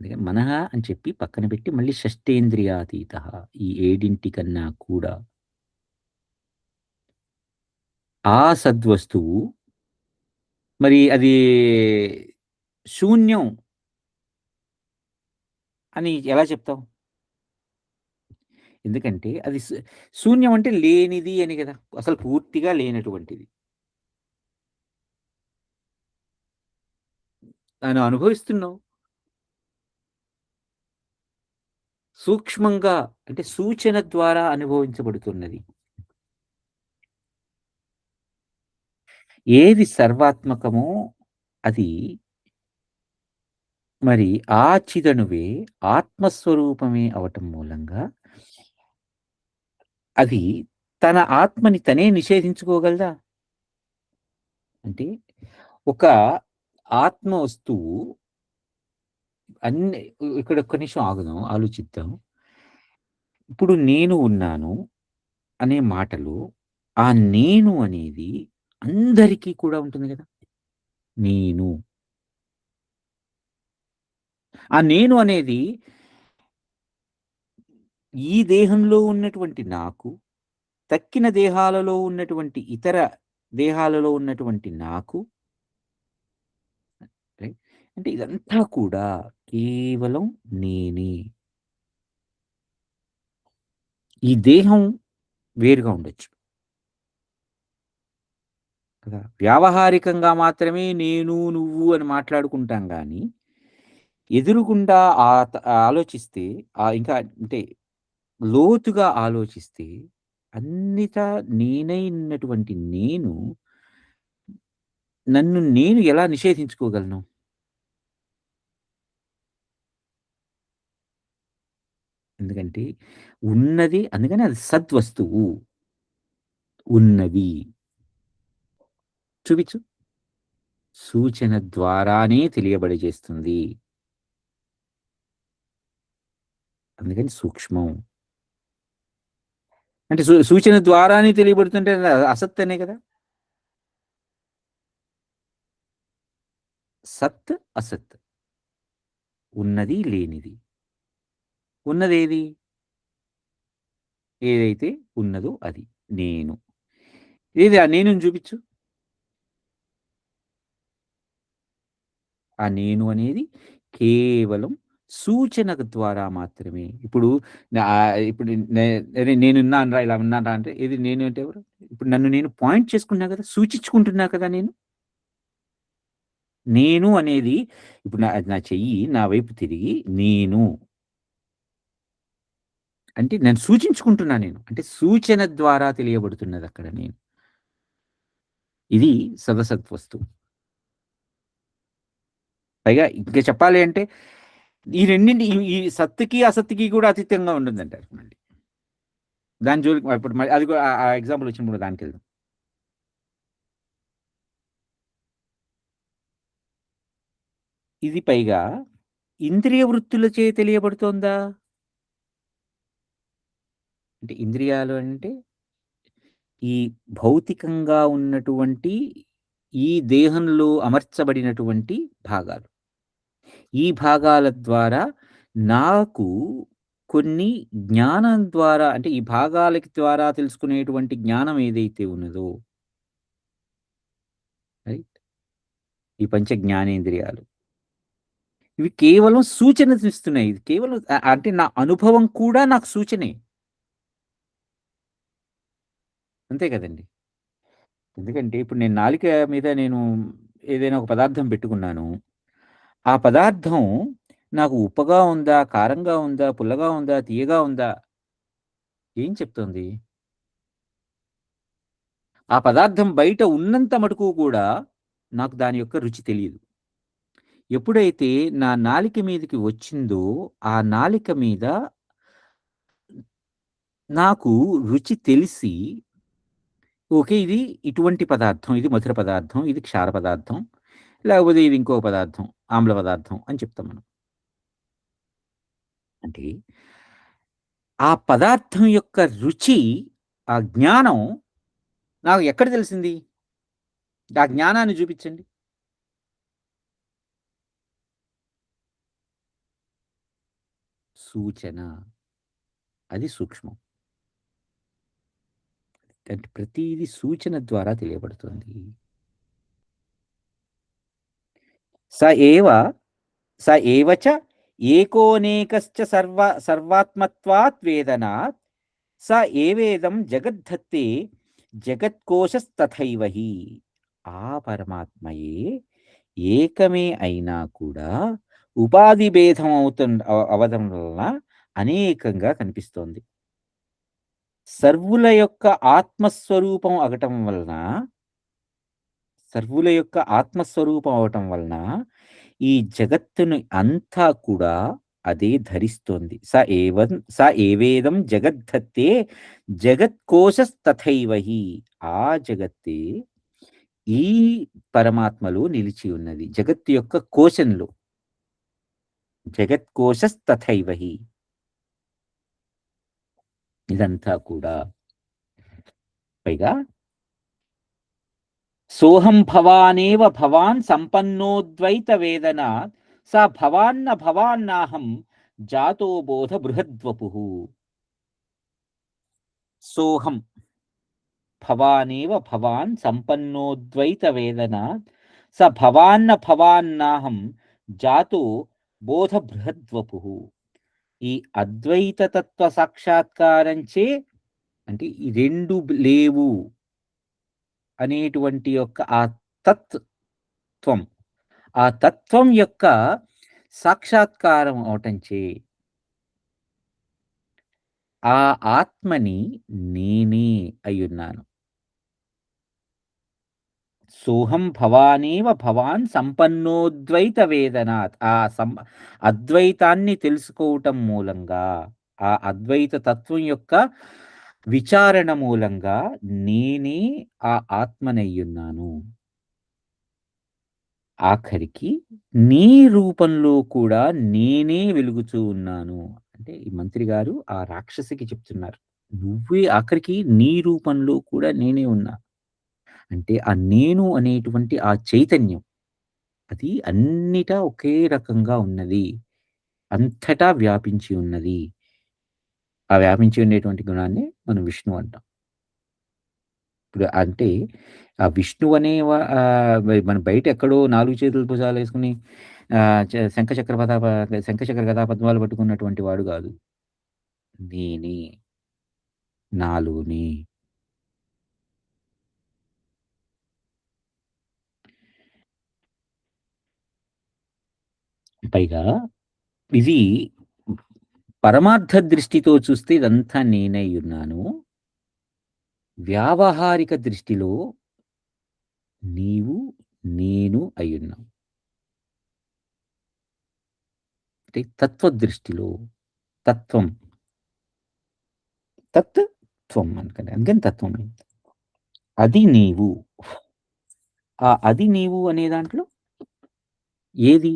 అందుకని మనః అని చెప్పి పక్కన పెట్టి మళ్ళీ షష్టేంద్రియాతీతః. ఈ ఏడింటికన్నా కూడా ఆ సద్వస్తువు మరి అది శూన్యం అని ఎలా చెప్తాం? ఎందుకంటే అది శూన్యం అంటే లేనిది అని గదా! అసలు పూర్తిగా లేనటువంటిది. దాన్ని అనుభవిస్తున్నావు. సూక్ష్మంగా అంటే సూచన ద్వారా అనుభవించబడుతున్నది. ఏది సర్వాత్మకమో అది మరి ఆ చిదణువే ఆత్మస్వరూపమే అవటం మూలంగా అది తన ఆత్మని తనే నిషేధించుకోగలదా? అంటే ఒక ఆత్మ వస్తువు అన్ని ఇక్కడ ఒక్క నిమిషం ఆగుదాం. ఆలోచిద్దాం. ఇప్పుడు నేను ఉన్నాను అనే మాటలో ఆ నేను అనేది అందరికీ కూడా ఉంటుంది గదా! నేను. ఆ నేను అనేది ఈ దేహంలో ఉన్నటువంటి నాకు, తక్కిన దేహాలలో ఉన్నటువంటి ఇతర దేహాలలో ఉన్నటువంటి నాకు రైట్. అంటే ఇదంతా కూడా కేవలం నేనే. ఈ దేహం వేరుగా ఉండొచ్చు కదా! వ్యావహారికంగా మాత్రమే నేను, నువ్వు అని మాట్లాడుకుంటాం గానీ, ఎదురుగుండా ఆలోచిస్తే ఇంకా అంటే లోతుగా ఆలోచిస్తే అన్నిటా నేనై ఉన్నటువంటి నేను, నన్ను నేను ఎలా నిషేధించుకోగలను? ఎందుకంటే ఉన్నది, అందుకని అది సద్వస్తువు. ఉన్నది. చూపించు. సూచన ద్వారానే తెలియబడజేస్తుంది. అందుకని సూక్ష్మం. అంటే సూచన ద్వారానే తెలియబడుతుంటే అసత్ అనే కదా! సత్, అసత్. ఉన్నది, లేనిది. ఉన్నదేది? ఏదైతే ఉన్నదో అది. నేను. ఏది ఆ నేనుని చూపించు. ఆ నేను అనేది కేవలం సూచన ద్వారా మాత్రమే. ఇప్పుడు ఇప్పుడు అరే నేనున్నానురా, ఇలా ఉన్నానురా అంటే ఏది నేను అంటే ఎవరు? ఇప్పుడు నన్ను నేను పాయింట్ చేసుకున్నా కదా! సూచించుకుంటున్నా కదా నేను. నేను అనేది ఇప్పుడు నా చెయ్యి నా వైపు తిరిగి నేను అంటే నేను సూచించుకుంటున్నా నేను. అంటే సూచన ద్వారా తెలియబడుతున్నదక్కడ నేను. ఇది సదసత్ వస్తువు. పైగా ఇంకా చెప్పాలి అంటే ఈ రెండింటి ఈ సత్తుకి, అసత్తుకి కూడా అతీతంగా ఉంటుందంటారు మళ్ళీ. దాని జోలికి ఇప్పుడు మరి అది కూడా ఆ ఎగ్జాంపుల్ వచ్చినప్పుడు దానికెళ్దాం. ఇది పైగా ఇంద్రియ వృత్తులచే తెలియబడుతోందా? అంటే ఇంద్రియాలు అంటే ఈ భౌతికంగా ఉన్నటువంటి ఈ దేహంలో అమర్చబడినటువంటి భాగాలు. ఈ భాగాల ద్వారా నాకు కొన్ని జ్ఞానం ద్వారా అంటే ఈ భాగాలకి ద్వారా తెలుసుకునేటువంటి జ్ఞానం ఏదైతే ఉన్నదో రైట్? ఈ పంచ జ్ఞానేంద్రియాలు. ఇవి కేవలం సూచననిస్తున్నాయి. ఇది కేవలం అంటే నా అనుభవం కూడా నాకు సూచనే. అంతే కదండీ! ఎందుకంటే ఇప్పుడు నేను నాలిక మీద నేను ఏదైనా ఒక పదార్థం పెట్టుకున్నాను. ఆ పదార్థం నాకు ఉప్పగా ఉందా? కారంగా ఉందా? పుల్లగా ఉందా? తియ్యగా ఉందా? ఏం చెప్తోంది? ఆ పదార్థం బయట ఉన్నంత మటుకు కూడా నాకు దాని యొక్క రుచి తెలీదు. ఎప్పుడైతే నా నాలిక మీదకి వచ్చిందో, ఆ నాలిక మీద నాకు రుచి తెలిసి ఓకే. ఇది ఇటువంటి పదార్థం, ఇది మధుర పదార్థం, ఇది క్షార పదార్థం, లేకపోతే ఇది ఇంకో పదార్థం, ఆమ్ల పదార్థం అని చెప్తాం మనం. అంటే ఆ పదార్థం యొక్క రుచి, ఆ జ్ఞానం నాకు ఎక్కడ తెలిసింది? ఆ జ్ఞానాన్ని చూపించండి. సూచన. అది సూక్ష్మం. అంటే ప్రతీది సూచన ద్వారా తెలియబడుతుంది. స ఏవ స ఏవ చ ఏకోనేకశ్చ సర్వాత్మత్వాత్ వేదనాత్ స ఏవేదం జగద్ధత్తే జగత్కోశస్తథైవ హి. ఆ పరమాత్మయే ఏకమే అయినా కూడా ఉపాధి భేదం అవ్వడం వలన అనేకంగా కనిపిస్తోంది. సర్వుల యొక్క ఆత్మస్వరూపం అగటం వలన సర్వుల యొక్క ఆత్మస్వరూపం అవటం వలన ఈ జగత్తుని అంతా కూడా అదే ధరిస్తోంది. స ఏవేదం జగద్ధత్తే జగత్కోశస్తథైవ హి. ఆ జగత్తే ఈ పరమాత్మలో నిలిచి ఉన్నది. జగత్తు యొక్క కోశంలో. జగత్కోశస్తథైవ హి. ఇదంతా కూడా పైగా సోహం భవానేవ భవాన్ సంపన్నోద్వైత వేదనాత్ స భవాన్న భవాన్నాహం జాతో బోధ బృహద్వపుః. సోహం భవానేవ భవాన్ సంపన్నోద్వైత వేదనాత్ స భవాన్న భవాన్నాహం జాతో బోధ బృహద్వపుః. ఈ అద్వైత తత్వ సాక్షాత్కారంచే అంటే ఈ రెండు లేవు అనేటువంటి యొక్క ఆ తత్వం, ఆ తత్వం యొక్క సాక్షాత్కారం అవటంచే ఆ ఆత్మని నేనే అయ్యున్నాను. సోహం భవానేవ భవాన్ సంపన్నోద్వైత వేదనాత్. అద్వైతాన్ని తెలుసుకోవటం మూలంగా ఆ అద్వైత తత్వం యొక్క విచారణ మూలంగా నేనే ఆ ఆత్మనయ్యున్నాను. ఆఖరికి నీ రూపంలో కూడా నేనే వెలుగుతూ ఉన్నాను. అంటే ఈ మంత్రి గారు ఆ రాక్షసికి చెప్తున్నారు. నువ్వే ఆఖరికి నీ రూపంలో కూడా నేనే ఉన్నా. అంటే ఆ నేను అనేటువంటి ఆ చైతన్యం అది అన్నిటా ఒకే రకంగా ఉన్నది. అంతటా వ్యాపించి ఉన్నది. ఆ వ్యాపించి ఉండేటువంటి గుణాన్ని మనం విష్ణువు అంటాం. ఇప్పుడు అంటే ఆ విష్ణువు అనే మన బయట ఎక్కడో 4 చేతులు భుజాలేసుకొని శంఖ చక్ర గదా పద్మాలు పట్టుకున్నటువంటి వాడు గాదు. నేనే, నాలోనే. పైగా ఇది పరమార్థ దృష్టితో చూస్తే ఇదంతా నేనయ్యున్నాను. వ్యావహారిక దృష్టిలో నీవు, నేను అయ్యున్నాం. అంటే తత్వదృష్టిలో తత్వం. తత్ త్వం అందుకని. అందుకని తత్వం అయింది. అది నీవు. ఆ అది నీవు అనే దాంట్లో ఏది?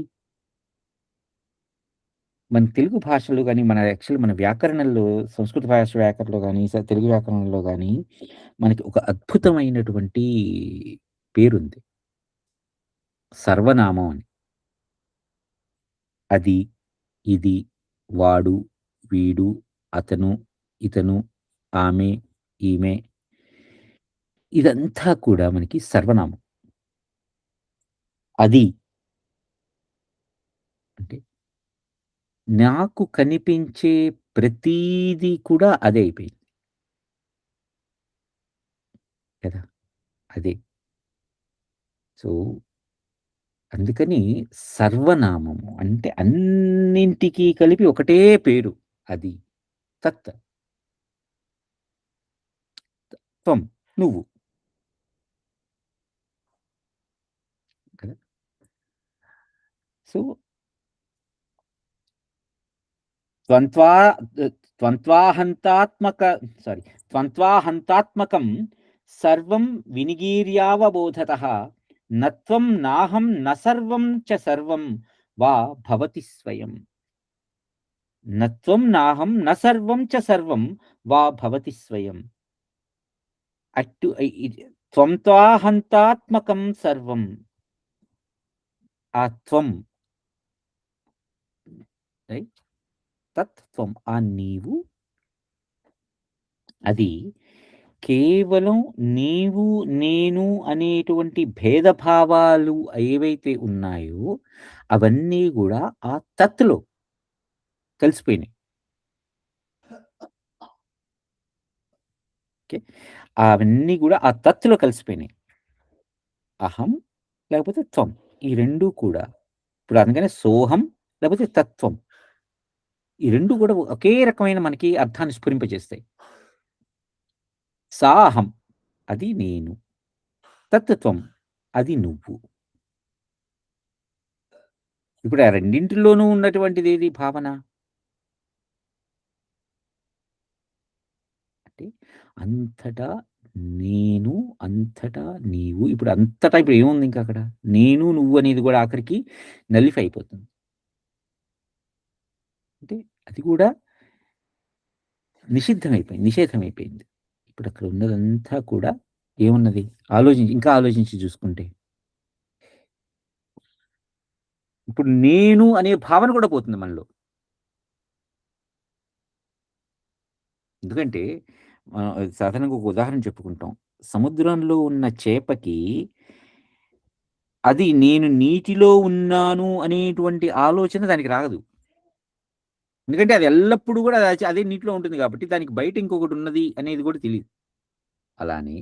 మన తెలుగు భాషలో గాని, మన యాక్చువల్లీ మన వ్యాకరణంలో సంస్కృత భాష వ్యాకరణంలో గాని, తెలుగు వ్యాకరణంలో గాని మనకి ఒక అద్భుతమైనటువంటి పేరుంది. సర్వనామం అని. అది, ఇది, వాడు, వీడు, అతను, ఇతను, ఆమె, ఈమె ఇదంతా కూడా మనకి సర్వనామం. అది అంటే నాకు కనిపించే ప్రతీది కూడా అదే అయిపోయింది. కదా! అదే. సో, అందుకని సర్వనామము అంటే అన్నింటికి కలిపి ఒకటే పేరు. అది. తత్. త్వం. నువ్వు. కదా! So, త్వంత్వా త్వంత్వాహంతాత్మక sorry. త్వంత్వాహంతాత్మకం సర్వం వినిగీర్యావబోధతః నత్వం నాహం న సర్వం చ సర్వం వా భవతి స్వయం. నత్వం నాహం న సర్వం చ సర్వం వా భవతి స్వయం. అట్టు త్వంత్వాహంతాత్మకం సర్వం. ఆ త్వం రైట్. తత్ త్వం. ఆ నీవు అది కేవలం నీవు, నేను అనేటువంటి భేదభావాలు ఏవైతే ఉన్నాయో, అవన్నీ గూడా ఆ తత్‌లో కలిసిపోయినాయి. ఓకే. అవన్నీ గూడా ఆ తత్‌లో కలిసిపోయినాయి. అహం లేకపోతే త్వం. ఈ 2 కూడా. ఇప్పుడు అందుకనే సోహం లేకపోతే తత్వం. ఈ 2 గూడా ఒకే రకమైన మనకి అర్థాన్ని స్ఫురింపజేస్తాయి. సా అహం అది నేను. తత్ త్వం అది నువ్వు. ఇప్పుడు ఆ రెండింటిలోనూ ఉన్నటువంటిదేది భావన? అంటే అంతటా నేను, అంతటా నీవు. ఇప్పుడు అంతటా ఇప్పుడు ఏముంది ఇంకా అక్కడ? నేను, నువ్వు అనేది గూడా ఆఖరికి నలిఫై అయిపోతుంది. అంటే అది కూడా నిషేధమైపోయింది. ఇప్పుడు అక్కడ ఉన్నదంతా కూడా ఏమున్నది? ఇంకా ఆలోచించి చూసుకుంటే, ఇప్పుడు నేను అనే భావన కూడా పోతుంది మనలో. ఎందుకంటే సాధారణంగా ఒక ఉదాహరణ చెప్పుకుంటాం. సముద్రంలో ఉన్న చేపకి అది నేను నీటిలో ఉన్నాను అనేటువంటి ఆలోచన దానికి రాదు. ఎందుకంటే అది ఎల్లప్పుడూ గూడా అదే నీటిలో ఉంటుంది గాబట్టి, దానికి బయట ఇంకొకటున్నది అనేది గూడా తెలీదు. అలానే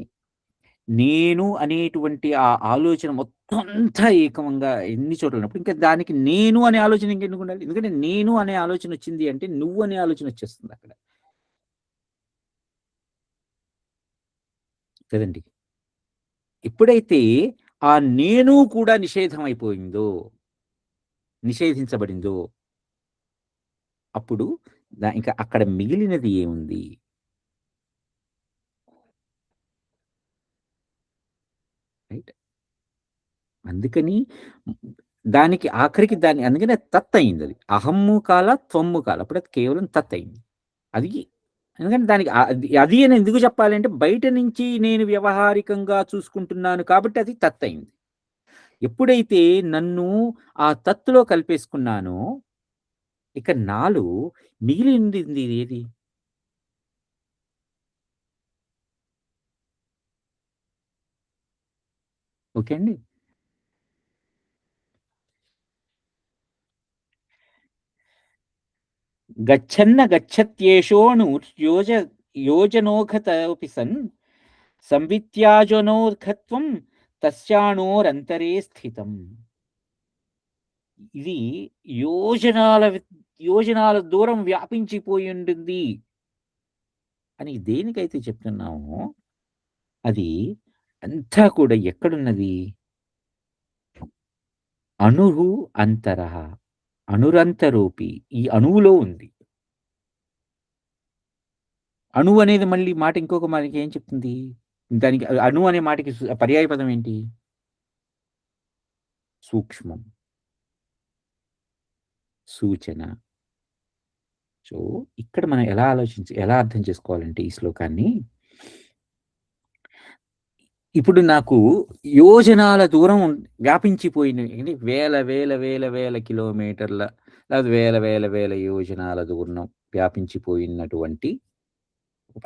నేను అనేటువంటి ఆ ఆలోచన మొత్తం అంతా ఏకంగా ఎన్ని చోట్లున్నప్పుడు, ఇంకా దానికి నేను అనే ఆలోచన ఇంకెందుకుండాలి? ఎందుకంటే నేను అనే ఆలోచనొచ్చింది అంటే, నువ్వు అనే ఆలోచనొచ్చేస్తుందక్కడ. కదండీ! ఎప్పుడైతే ఆ నేను కూడా నిషేధించబడిందో, అప్పుడు ఇంకా అక్కడ మిగిలినది ఏముంది? రైట్. అందుకని దానికి ఆఖరికి అందుకని అది తత్ అయిందది. అహమ్ము కాల, త్వమ్ము కాల. అప్పుడు అది కేవలం తత్ అయింది. అది ఎందుకంటే దానికి అది అని ఎందుకు చెప్పాలంటే బయట నుంచి నేను వ్యవహారికంగా చూసుకుంటున్నాను కాబట్టి అది తత్ అయింది. ఎప్పుడైతే నన్ను ఆ తత్తులో కలిపేసుకున్నానో, ఇక నాలో మిగిలింది ఏది? ఓకే అండి. గచ్చన్న గచ్చత్యేషోణు యోజనోఘతోపి సన్ సంవిత్యాజనోర్ఘత్వం తస్యాణోరంతరే స్థితం. ఇది యోజనాల యోజనాల దూరం వ్యాపించిపోయి ఉంటుంది అని దేనికైతే చెప్తున్నామో అది అంతా కూడా ఎక్కడున్నది? అణుహు అంతరః. అణురంతరోపి. ఈ అణువులో ఉంది. అణువు అనేది మళ్ళీ మాట ఇంకొక మనకి ఏం చెప్తుంది? దానికి అణువు అనే మాటకి పర్యాయ పదం ఏంటి? సూక్ష్మం. సూచన. సో, ఇక్కడ మనం ఎలా అర్థం చేసుకోవాలంటే ఈ శ్లోకాన్ని, ఇప్పుడు నాకు యోజనాల దూరం వ్యాపించిపోయిన వేల వేల వేల వేల కిలోమీటర్ల లేదా వేల వేల వేల యోజనాల దూరం వ్యాపించిపోయినటువంటి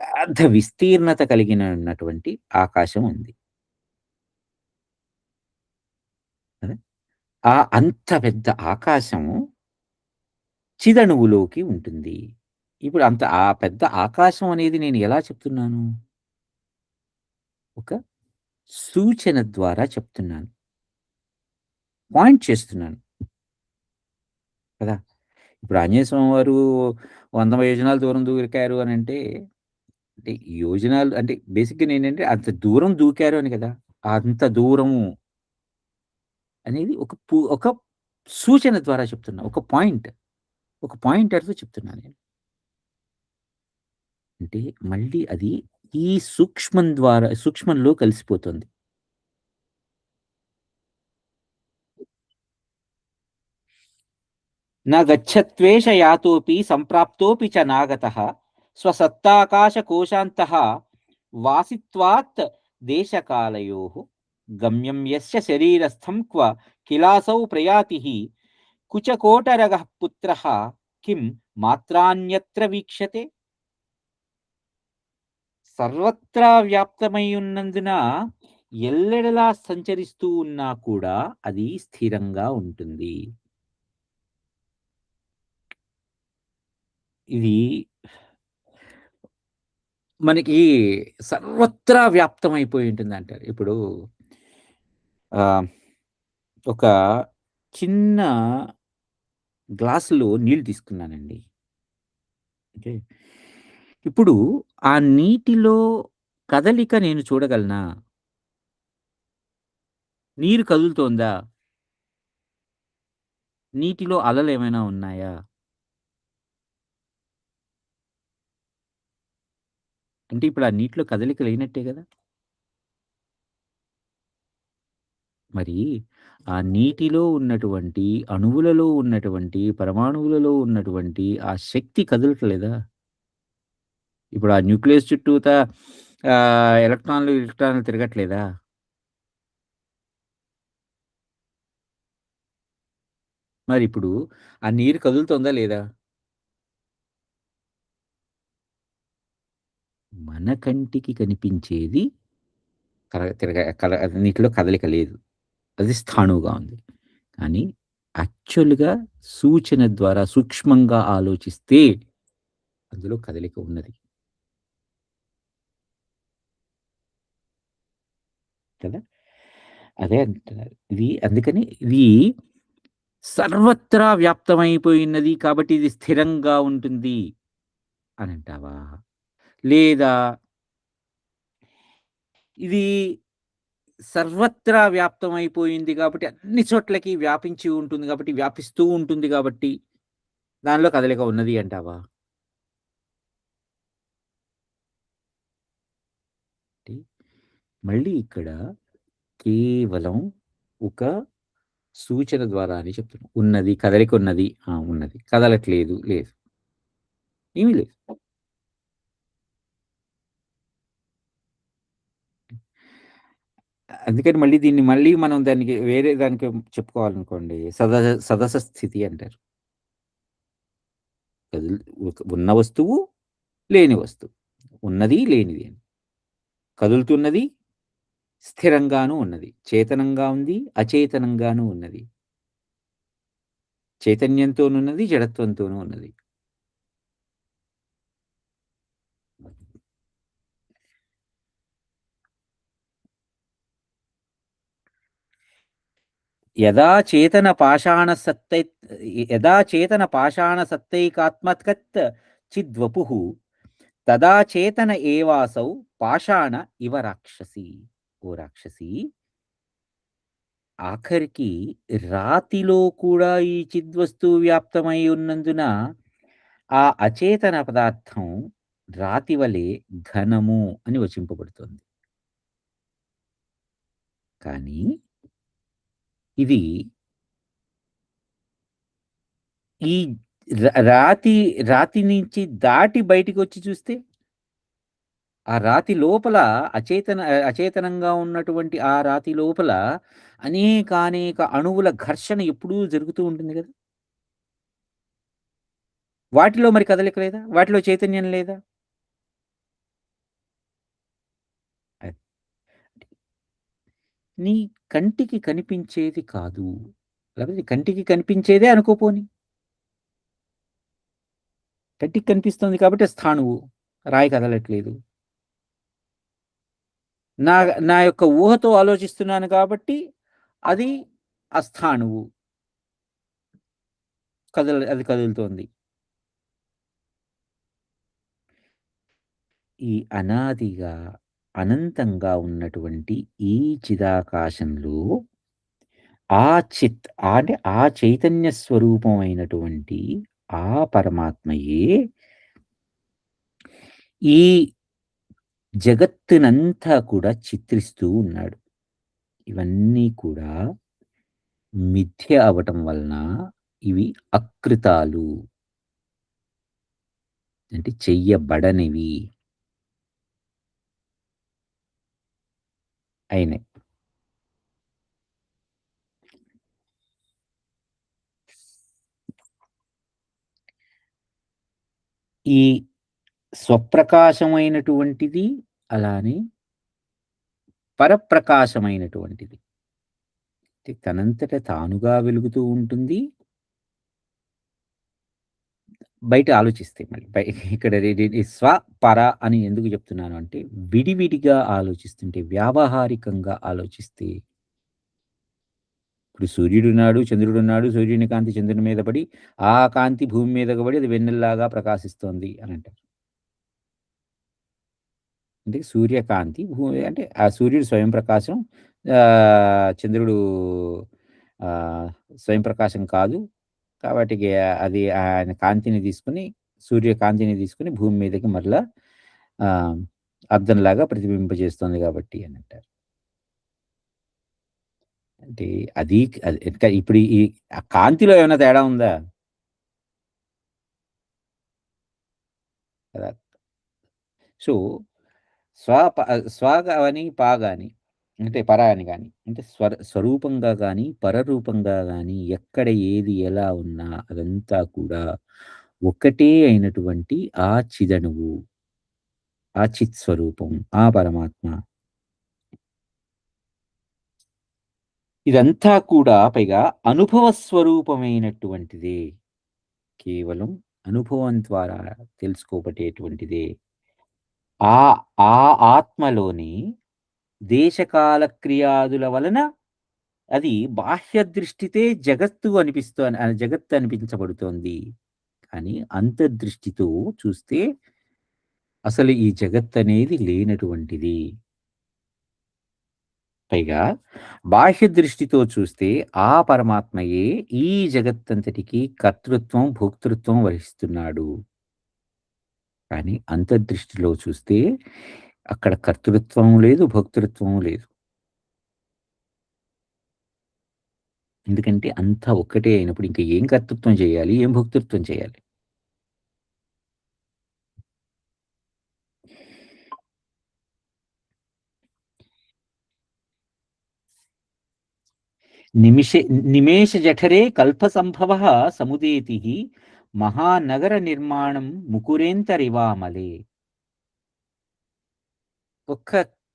పెద్ద విస్తీర్ణత కలిగినటువంటి ఆకాశం ఉంది. అంత పెద్ద ఆకాశం చిదణువులోకి ఉంటుంది. ఇప్పుడు ఆ పెద్ద ఆకాశం అనేది నేను ఎలా చెప్తున్నాను? ఒక సూచన ద్వారా చెప్తున్నాను. పాయింట్ చేస్తున్నాను. కదా! ఇప్పుడు ఆంజనేయ స్వామి వారు 100 యోజనాల దూరం దూకారు అనంటే, అంటే యోజనాలు అంటే బేసిక్‌గా నేనంటే అంత దూరం దూకారు అని కదా! అంత దూరము అనేది ఒక సూచన ద్వారా చెప్తున్నా. ఒక పాయింటర్‌తో చెప్తున్నా నేను. అంటే మళ్ళీ అది ఈ సూక్ష్మంలో కలిసిపోతుంది. న గచ్చత్వేష యాతోపి సంప్రాప్తోపి చ నాగతః స్వసత్తాకాశకోశాంతః వాసిత్వాత్ దేశకాలయోః గమ్యం యస్య శరీరస్థం క్వ కిలాసౌ ప్రయాతిః కుచకోటరగః పుత్రః కిం మాత్రాన్యత్ర వీక్షతే. సర్వత్రా వ్యాప్తమై ఉన్నందున ఎల్లెడలా సంచరిస్తూ ఉన్నా కూడా అది స్థిరంగా ఉంటుంది. ఇది మనకి సర్వత్రా వ్యాప్తమైపోయి ఉంటుందంటారు. ఇప్పుడు ఒక చిన్న గ్లాసులో నీళ్ళు తీసుకున్నానండి. ఓకే. ఇప్పుడు ఆ నీటిలో కదలిక నేను చూడగలనా? నీరు కదులుతోందా? నీటిలో అలలేమైనా ఉన్నాయా? అంటే ఇప్పుడు ఆ నీటిలో కదలిక లేనట్టే గదా! మరి ఆ నీటిలో ఉన్నటువంటి అణువులలో ఉన్నటువంటి, పరమాణువులలో ఉన్నటువంటి ఆ శక్తి కదలట్లేదా? ఇప్పుడు ఆ న్యూక్లియస్ చుట్టూతా ఎలక్ట్రాన్లు తిరగట్లేదా? మరిప్పుడు ఆ నీరు కదులుతోందా లేదా? మన కంటికి కనిపించేది నీటిలో కదలిక లేదు. అది స్థాణువుగా ఉంది. కానీ యాక్చువల్‌గా సూచన ద్వారా సూక్ష్మంగా ఆలోచిస్తే అందులో కదలిక ఉన్నది. కదా! అదే అంటున్నారు. అందుకని ఇది సర్వత్రా వ్యాప్తమైపోయినది కాబట్టి ఇది స్థిరంగా ఉంటుంది అనంటావా? లేదా ఇది సర్వత్రా వ్యాప్తమైపోయింది కాబట్టి అన్ని చోట్లకి వ్యాపించి ఉంటుంది కాబట్టి, వ్యాపిస్తూ ఉంటుంది కాబట్టి దానిలో కదలిక ఉన్నది అంటావా? అంటే మళ్ళీ ఇక్కడ కేవలం ఒక సూచన ద్వారా అని చెప్తున్నాం. ఉన్నది, కదలిక ఉన్నది. ఉన్నది. కదలట్లేదు. లేదు. ఏమీ లేదు. అందుకని మళ్ళీ దీన్ని మనం దానికి వేరే దానికి చెప్పుకోవాలనుకోండి. సదస స్థితి అంటారు. ఉన్న వస్తువు, లేని వస్తువు. ఉన్నది, లేనిది అని. కదులుతున్నది, స్థిరంగాను ఉన్నది. చేతనంగా ఉంది, అచేతనంగాను ఉన్నది. చైతన్యంతోనున్నది, జడత్వంతోనూ ఉన్నది. యదా చేతన పాషాణసత్తైకాత్మకత్ చిద్వపుః తదా చేతన ఏవాసౌ పాషాణ ఇవ రాక్షసి. ఓ రాక్షసి, ఆఖరికి రాతిలో కూడా ఈ చిద్వస్తువు వ్యాప్తమై ఉన్నందున ఆ అచేతన పదార్థం రాతి వలె ఘనము అని వచింపబడుతుంది. కానీ ఇది ఈ రాతి నుంచి దాటి బయటికి వచ్చి చూస్తే ఆ రాతి లోపల అచేతనంగా ఉన్నటువంటి ఆ రాతి లోపల అనేక అణువుల ఘర్షణ ఎప్పుడూ జరుగుతూ ఉంటుంది కదా! వాటిలో మరి కదలిక లేదా? వాటిలో చైతన్యం లేదా? అది. నీ కంటికి కనిపించేది కాదు. లేకపోతే కంటికి కనిపించేదే అనుకోపోని. కంటికి కనిపిస్తుంది కాబట్టి స్థాణువు. రాయి కదలట్లేదు. నా నా యొక్క ఊహతో ఆలోచిస్తున్నాను కాబట్టి అది అస్థాణువు. అది కదులుతోంది. ఈ అనాదిగా, అనంతంగా ఉన్నటువంటి ఈ చిదాకాశంలో అంటే ఆ చైతన్య స్వరూపమైనటువంటి ఆ పరమాత్మయే ఈ జగత్తునంతా కూడా చిత్రిస్తూ ఉన్నాడు. ఇవన్నీ కూడా మిథ్య అవ్వటం వలన ఇవి అకృతాలు. అంటే చెయ్యబడనివి అయినాయి. ఈ స్వప్రకాశమైనటువంటిది, అలానే పరప్రకాశమైనటువంటిది. తనంతట తానుగా వెలుగుతూ ఉంటుంది. బయట ఆలోచిస్తే మళ్ళీ ఇక్కడ స్వ, పర అని ఎందుకు చెప్తున్నాను అంటే, విడివిడిగా ఆలోచిస్తుంటే, వ్యావహారికంగా ఆలోచిస్తే, ఇప్పుడు సూర్యుడున్నాడు, చంద్రుడున్నాడు. సూర్యుని కాంతి చంద్రుని మీద పడి, ఆ కాంతి భూమి మీదకు పడి అది వెన్నెల్లాగా ప్రకాశిస్తోంది అని అంటారు. అంటే సూర్యకాంతి అంటే ఆ సూర్యుడు స్వయం ప్రకాశం, చంద్రుడు స్వయం ప్రకాశం కాదు. కాబట్టి అది ఆయన కాంతిని తీసుకొని, సూర్యకాంతిని తీసుకొని భూమి మీదకి మరలా అద్దంలాగా ప్రతిబింబజేస్తుంది కాబట్టి అని అంటారు. అంటే అది ఇప్పుడు ఈ కాంతిలో ఏమైనా తేడా ఉందా? కదా! సో, స్వ గాని, పా గాని, అంటే పర అని గాని, అంటే స్వరూపంగా గాని, పరరూపంగా గాని, ఎక్కడ ఏది ఎలా ఉన్నా అదంతా కూడా ఒకటే అయినటువంటి ఆ చిదణువు, ఆ చిత్ స్వరూపం, ఆ పరమాత్మ. ఇదంతా కూడా పైగా అనుభవ స్వరూపమైనటువంటిదే. కేవలం అనుభవం ద్వారా తెలుసుకోబడేటువంటిదే. ఆ ఆ ఆత్మలోని దేశకాల క్రియాదుల వలన అది బాహ్య దృష్టితే జగత్తు అనిపించబడుతోంది. కానీ అంతర్దృష్టితో చూస్తే అసలు ఈ జగత్తనేది లేనటువంటిది. పైగా బాహ్య దృష్టితో చూస్తే ఆ పరమాత్మయే ఈ జగత్తంతటికి కర్తృత్వం, భోక్తృత్వం వహిస్తున్నాడు. కానీ అంతర్దృష్టిలో చూస్తే అక్కడ కర్తృత్వం లేదు, భోక్తృత్వం లేదు. ఎందుకంటే అంతా ఒక్కటే అయినప్పుడు ఇంక ఏం కర్తృత్వం చేయాలి? ఏం భోక్తృత్వం చేయాలి? నిమేష జఠరే కల్పసంభవః సముదేతిః మహానగర నిర్మాణం ముకురేంతరివామలే. ఒక్క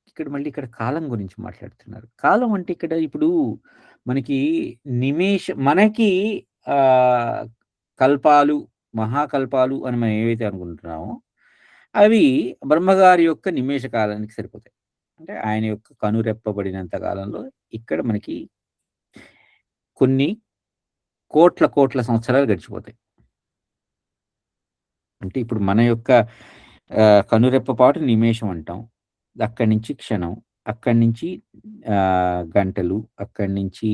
ఇక్కడ మళ్ళీ ఇక్కడ కాలం గురించి మాట్లాడుతున్నారు. కాలం అంటే ఇక్కడ ఇప్పుడు మనకి మనకి ఆహ్, కల్పాలు, మహాకల్పాలు అని మనం ఏవైతే అనుకుంటున్నామో, అవి బ్రహ్మగారి యొక్క నిమేష కాలానికి సరిపోతాయి. అంటే ఆయన యొక్క కనురెప్పబడినంత కాలంలో ఇక్కడ మనకి కొన్ని కోట్ల, కోట్ల సంవత్సరాలు గడిచిపోతాయి. అంటే ఇప్పుడు మన యొక్క కనురెప్పపాటు నిమేషం అంటాం. అక్కడి నుంచి క్షణం, అక్కడి నుంచి గంటలు, అక్కడి నుంచి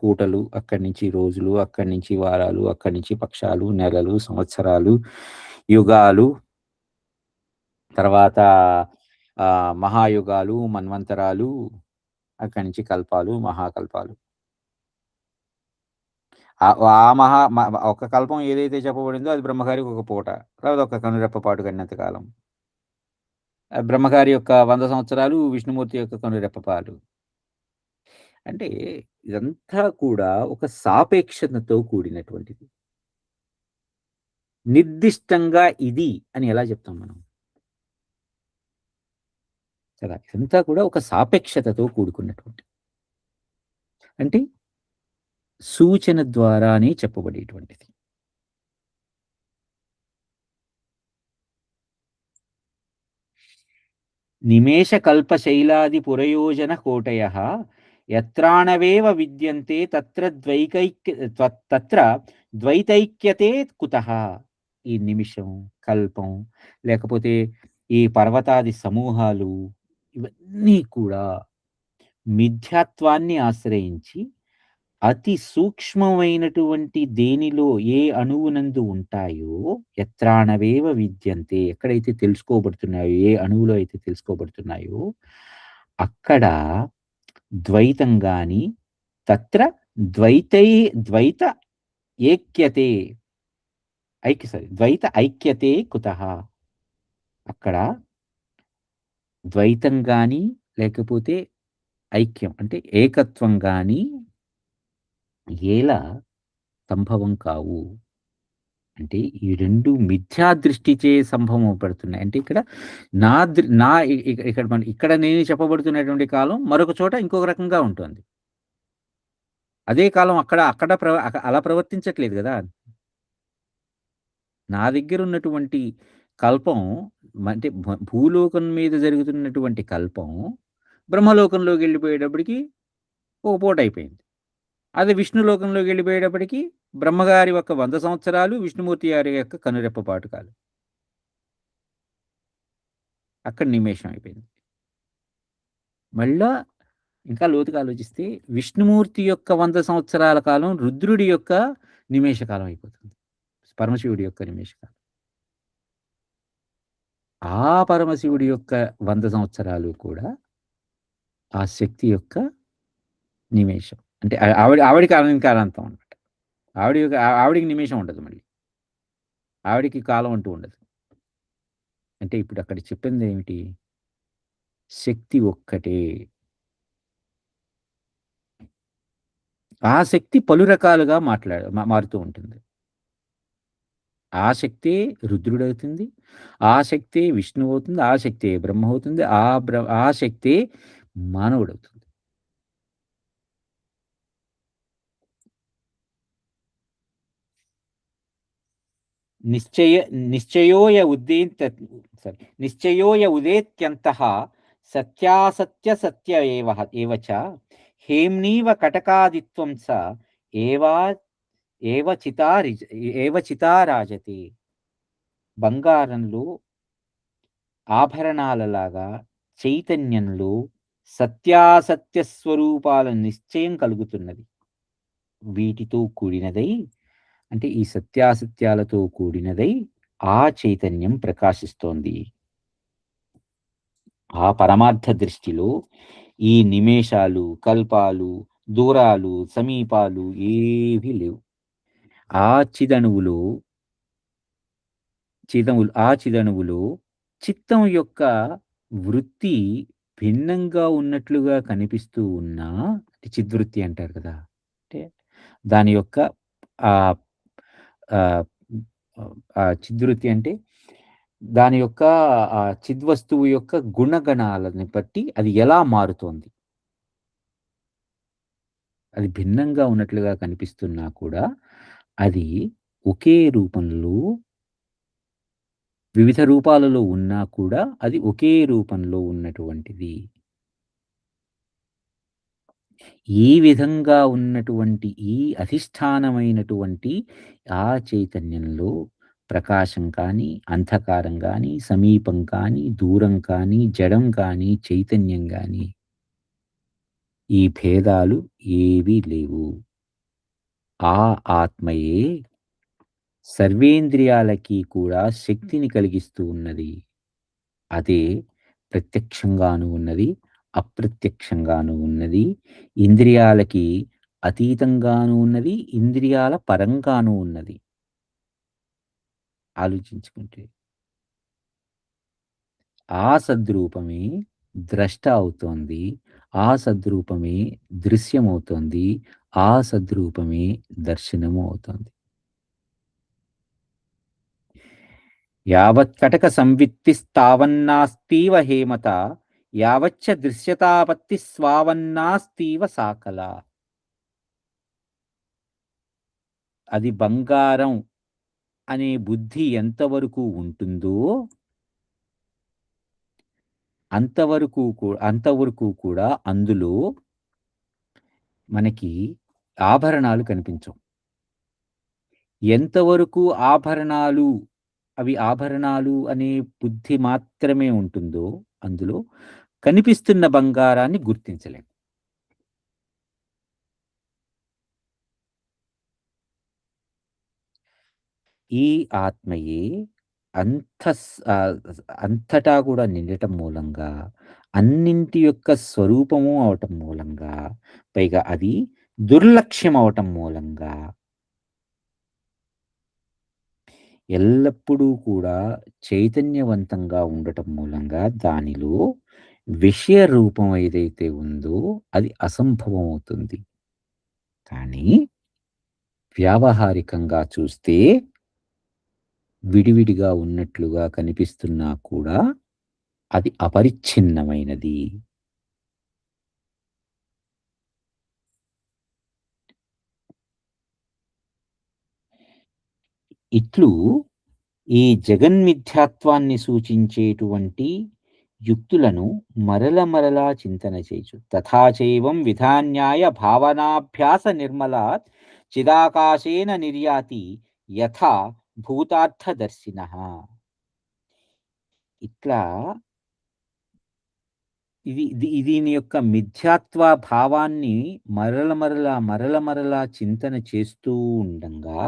పూటలు, అక్కడి నుంచి రోజులు, అక్కడి నుంచి వారాలు, అక్కడి నుంచి పక్షాలు, నెలలు, సంవత్సరాలు, యుగాలు, తర్వాత మహాయుగాలు, మన్వంతరాలు, అక్కడి నుంచి కల్పాలు, మహాకల్పాలు. ఒక కల్పం ఏదైతే చెప్పబడిందో అది బ్రహ్మగారికి ఒక పూట, తర్వాత ఒక కనురెప్పపాటు గడినంత కాలం. బ్రహ్మగారి యొక్క 100 సంవత్సరాలు, విష్ణుమూర్తి యొక్క కనురెప్పపాటు. అంటే ఇదంతా కూడా ఒక సాపేక్షతతో కూడినటువంటిది. నిర్దిష్టంగా ఇది అని ఎలా చెప్తాం మనం? కదా! ఇదంతా కూడా ఒక సాపేక్షతతో కూడుకున్నటువంటి. అంటే సూచన ద్వారానే చెప్పబడేటువంటిది. నిమేషకల్పశైలాది పురయోజన కోటయః యత్రాణవేవ విద్యంతే తత్ర ద్వైతైక్యతే కుతః. ఈ నిమిషం, కల్పం, లేకపోతే ఈ పర్వతాది సమూహాలు, ఇవన్నీ కూడా మిథ్యాత్వాన్ని ఆశ్రయించి అతి సూక్ష్మమైనటువంటి దేనిలో ఏ అణువునందు ఉంటాయో, యత్రాణవేవ విద్యంతే, ఎక్కడైతే తెలుసుకోబడుతున్నాయో, ఏ అణువులో అయితే తెలుసుకోబడుతున్నాయో అక్కడ ద్వైతం గాని, తత్ర ద్వైత ఏక్యతే ద్వైత ఐక్యతే కుతః. అక్కడ ద్వైతం గాని, లేకపోతే ఐక్యం అంటే ఏకత్వం గాని ఎలా సంభవం కావు. అంటే ఈ 2 మిథ్యా దృష్టిచే సంభవం పడుతున్నాయి. అంటే ఇక్కడ నా దృ నా ఇక్కడ నేను చెప్పబడుతున్నటువంటి కాలం మరొక చోట ఇంకొక రకంగా ఉంటుంది. అదే కాలం అలా ప్రవర్తించట్లేదు గదా! నా దగ్గర ఉన్నటువంటి కల్పం అంటే భూలోకం మీద జరుగుతున్నటువంటి కల్పం బ్రహ్మలోకంలోకెళ్ళిపోయేటప్పటికి ఒక పూటయిపోయింది. అదే విష్ణులోకంలోకెళ్ళిపోయేటప్పటికి బ్రహ్మగారి యొక్క 100 సంవత్సరాలు, విష్ణుమూర్తి గారి యొక్క కనురెప్పపాటు కాలం. అక్కడ నిమేషం అయిపోయింది. మళ్ళా ఇంకా లోతుగా ఆలోచిస్తే విష్ణుమూర్తి యొక్క 100 సంవత్సరాల కాలం రుద్రుడి యొక్క నిమేష కాలం అయిపోతుంది. పరమశివుడి యొక్క నిమేష కాలం. ఆ పరమశివుడి యొక్క 100 సంవత్సరాలు కూడా ఆ శక్తి యొక్క నిమేషం. అంటే ఆవిడకి అలంకారాంతం అన్నమాట. ఆవిడకి నిమేషం ఉండదు మళ్ళీ. ఆవిడకి కాలం అంటూ ఉండదు. అంటే ఇప్పుడు అక్కడ చెప్పిందేమిటి? శక్తి ఒక్కటే. ఆ శక్తి పలు రకాలుగా మారుతూ ఉంటుంది. ఆ శక్తే రుద్రుడవుతుంది. ఆ శక్తే విష్ణువు అవుతుంది. ఆ శక్తే బ్రహ్మ అవుతుంది. ఆ శక్తే మానవుడవుతుంది. నిశ్చయోయ ఉదేత్యంతః సత్య ఏవ చ హేమ్నీవ కటకాదిత్వం స ఏవ చితారాజతే. బంగారంలో ఆభరణాలలాగా చైతన్యంలో సత్యాసత్య స్వరూపాల నిశ్చయం కలుగుతున్నది. వీటితో కూడినదై అంటే ఈ సత్యాసత్యాలతో కూడినదై ఆ చైతన్యం ప్రకాశిస్తోంది. ఆ పరమార్థ దృష్టిలో ఈ నిమేషాలు, కల్పాలు, దూరాలు, సమీపాలు ఏవీ లేవు. ఆ చిదణువులో చిదణువులో చిత్తం యొక్క వృత్తి భిన్నంగా ఉన్నట్లుగా కనిపిస్తూ ఉన్నా, అంటే చిద్వృత్తి అంటారు కదా! అంటే దాని యొక్క ఆహ్, ఆహ్, చిద్వృత్తి అంటే దాని యొక్క చిద్వస్తువు యొక్క గుణగణాలని బట్టి అది ఎలా మారుతోంది. అది భిన్నంగా ఉన్నట్లుగా కనిపిస్తున్నా కూడా, అది ఒకే రూపంలో వివిధ రూపాలలో ఉన్నా కూడా అది ఒకే రూపంలో ఉన్నటువంటిది. ఈ విధంగా ఉన్నటువంటి ఈ అధిష్టానమైనటువంటి ఆ చైతన్యంలో ప్రకాశం కానీ, అంధకారం గానీ, సమీపం కానీ, దూరం కానీ, జడం కానీ, చైతన్యం గానీ, ఈ భేదాలు ఏవీ లేవు. ఆ ఆత్మయే సర్వేంద్రియాలకి కూడా శక్తిని కలిగిస్తూ ఉన్నది. అదే ప్రత్యక్షంగాను ఉన్నది, అప్రత్యక్షంగాను ఉన్నది, ఇంద్రియాలకి అతీతంగాను ఉన్నది, ఇంద్రియాల పరంగాను ఉన్నది. ఆలోచించుకుంటే. ఆ సద్రూపమే ద్రష్ట అవుతోంది. ఆ సద్రూపమే దృశ్యమవుతోంది. ఆ సద్రూపమే దర్శనము అవుతోంది. యావత్కటక సంవిత్తిస్తావన్నాస్తీవ హేమత యావచ్చ దృశ్యతాపత్తి స్వావన్నాస్తీవ సాకల. అది బంగారం అనే బుద్ధి ఎంతవరకు ఉంటుందో అంతవరకు కూడా అందులో మనకి ఆభరణాలు కనిపించవు. ఎంతవరకు ఆభరణాలు అవి ఆభరణాలు అనే బుద్ధి మాత్రమే ఉంటుందో అందులో కనిపిస్తున్న బంగారాన్ని గుర్తించలేం. ఈ ఆత్మయే అంత అంతటా కూడా నిండటం మూలంగా, అన్నింటి యొక్క స్వరూపము అవటం మూలంగా, పైగా అది దుర్లక్ష్యం అవటం మూలంగా, ఎల్లప్పుడూ కూడా చైతన్యవంతంగా ఉండటం మూలంగా దానిలో విషయ రూపం ఏదైతే ఉందో అది అసంభవం అవుతుంది. కానీ వ్యావహారికంగా చూస్తే విడివిడిగా ఉన్నట్లుగా కనిపిస్తున్నా కూడా అది అపరిచ్ఛిన్నమైనది. ఇట్లు ఈ జగన్మిథ్యాత్వాన్ని సూచించేటువంటి యుక్తులను మరల చింతన చేయుచు. తథా చైవం విధాన్యాయ భావనాభ్యాస నిర్మలాత్ చిదాకాశేన నిర్యాతి యథా భూతార్థదర్శినః. ఇట్లా దీని యొక్క మిథ్యాత్వ భావాన్ని మరల చింతన చేస్తూ ఉండంగా,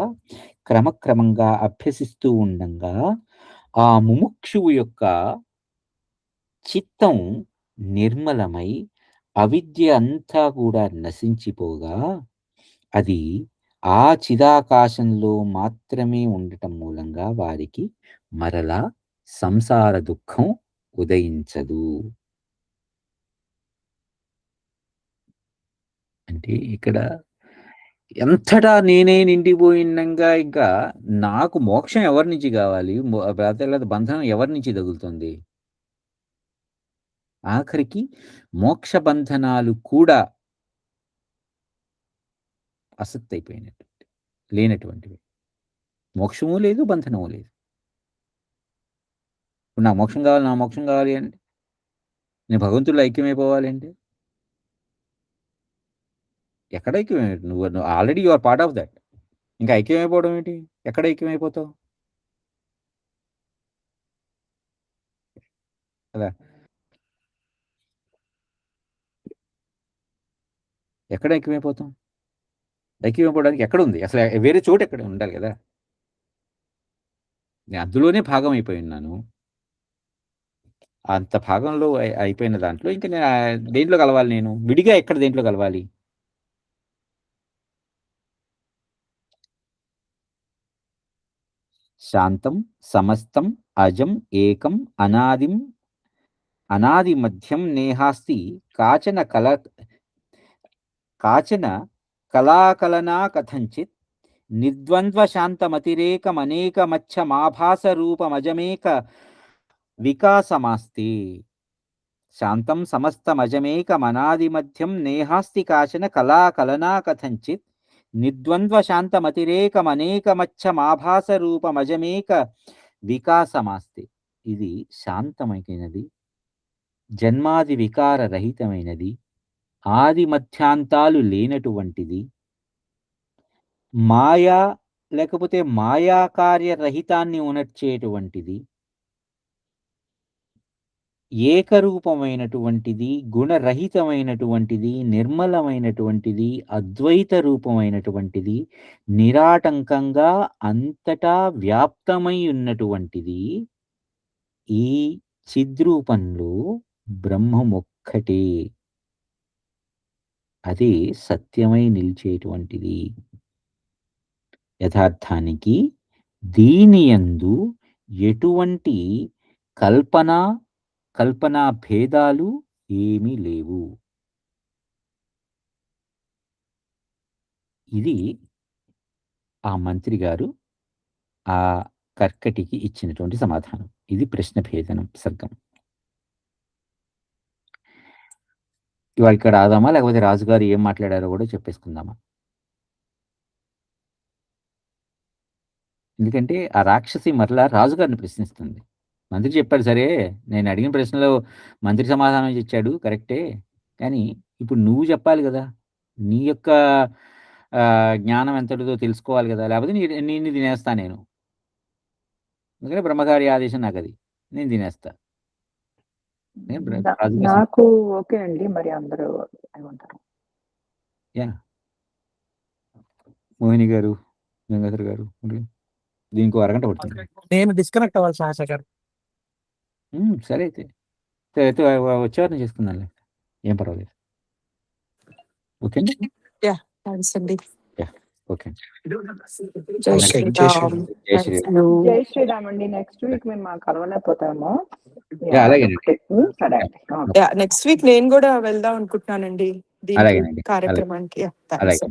క్రమక్రమంగా అభ్యసిస్తూ ఉండంగా, ఆ ముముక్షువు యొక్క చిత్తం నిర్మలమై అవిద్య అంతా కూడా నశించిపోగా, అది ఆ చిదాకాశంలో మాత్రమే ఉండటం మూలంగా వారికి మరలా సంసార దుఃఖం ఉదయించదు. అంటే ఇక్కడ ఎంతటా నేనే నిండిపోయిండంగా ఇంకా నాకు మోక్షం ఎవరి నుంచి కావాలి? లేకపోతే బంధనం ఎవరి నుంచి తగులుతుంది? ఆఖరికి మోక్ష బంధనాలు కూడా అసత్తయిపోయినటువంటి లేనటువంటివి. మోక్షము లేదు, బంధనము లేదు. ఇప్పుడు నాకు మోక్షం కావాలి అంటే నేను భగవంతుడిలో ఐక్యమైపోవాలి అంటే ఎక్కడ ఐక్యమై నువ్వు నువ్వు already you are part of that. ఇంకా ఐక్యమైపోవడం ఏంటి? ఎక్కడ ఐక్యమైపోతావు? కదా! ఎక్కడ ఐక్యమైపోతాం? ఐక్యమైపోవడానికి ఎక్కడుంది? అసలు వేరే చోటు ఎక్కడ ఉండాలి గదా! నేను అందులోనే భాగం అయిపోయున్నాను. అంత భాగంలో అయిపోయిన దాంట్లో ఇంకా నేను దేంట్లో కలవాలి? నేను విడిగా ఎక్కడ దేంట్లో కలవాలి? శాంతం సమస్తం అజం ఏకం అనాది మధ్యం నేహాస్తి కాచన కళాకలనా కథంచిత్ నిర్ద్వంద్వ శాంతమతిరేకమనేకమచ్చమాభాస రూపమజమేక వికాసమాస్తి. శాంతం సమస్తమజమేకమనాదిమధ్యం నేహాస్తి కాచన కళాకలనా కథంచిత్ నిర్ద్వంద్వ శాంతమతిరేకమనేకమచ్చమాభాస రూపమజమేక వికాసమాస్తి. ఇది శాంతమైనది, జన్మాది వికార రహితమైనది, ఆది మధ్యాంతాలు లేనటువంటిది, మాయా లేకపోతే మాయాకార్య రహితాన్ని ఉనర్చేటువంటిది, ఏకరూపమైనటువంటిది, గుణరహితమైనటువంటిది, నిర్మలమైనటువంటిది, అద్వైత రూపమైనటువంటిది, నిరాటంకంగా అంతటా వ్యాప్తమై ఉన్నటువంటిది. ఈ చిద్రూపంలో బ్రహ్మమొక్కటే, అది సత్యమై నిలిచేటువంటిది. యథార్థానికి దీనియందు ఎటువంటి కల్పనా భేదాలు ఏమీ లేవు. ఇది ఆ మంత్రి గారు ఆ కర్కటికి ఇచ్చినటువంటి సమాధానం. ఇది ప్రశ్న భేదనం సర్గం. ఇవాళ ఇక్కడ రాదామా, లేకపోతే రాజుగారు ఏం మాట్లాడారో కూడా చెప్పేసుకుందామా? ఎందుకంటే ఆ రాక్షసి మరలా రాజుగారిని ప్రశ్నిస్తుంది. మంత్రి చెప్పాడు సరే, నేను అడిగిన ప్రశ్నలో మంత్రి సమాధానం ఇచ్చాడు కరెక్టే, కానీ ఇప్పుడు నువ్వు చెప్పాలి కదా, నీ యొక్క జ్ఞానం ఎంతటిదో తెలుసుకోవాలి కదా, లేకపోతే నిన్ను తినేస్తా నేను. ఎందుకంటే బ్రహ్మగారి ఆదేశం నాకు, అది నేను తినేస్తా. నాకు ఓకే అండి, మరి అందరూ ఏమంటారు? యా, మోహిని గారు, గంగాధర్ గారు, దీనికి అరగంట పడుతుంది. నేను డిస్కనెక్ట్ అవ్వాలి సహజ గారు. సరే అయితే వచ్చేవారిని చేసుకుందాంలే, ఏం పర్వాలేదు. ఓకే అండి. ఓకే, జై శ్రీరామ్. శ్రీరామ్ అండి. నెక్స్ట్ వీక్ మేము కలవలేకపోతాము. నెక్స్ట్ వీక్ నేను కూడా వెళ్దాం అనుకుంటున్నానండి అలాగేనండి, కార్యక్రమానికి. అలాగే.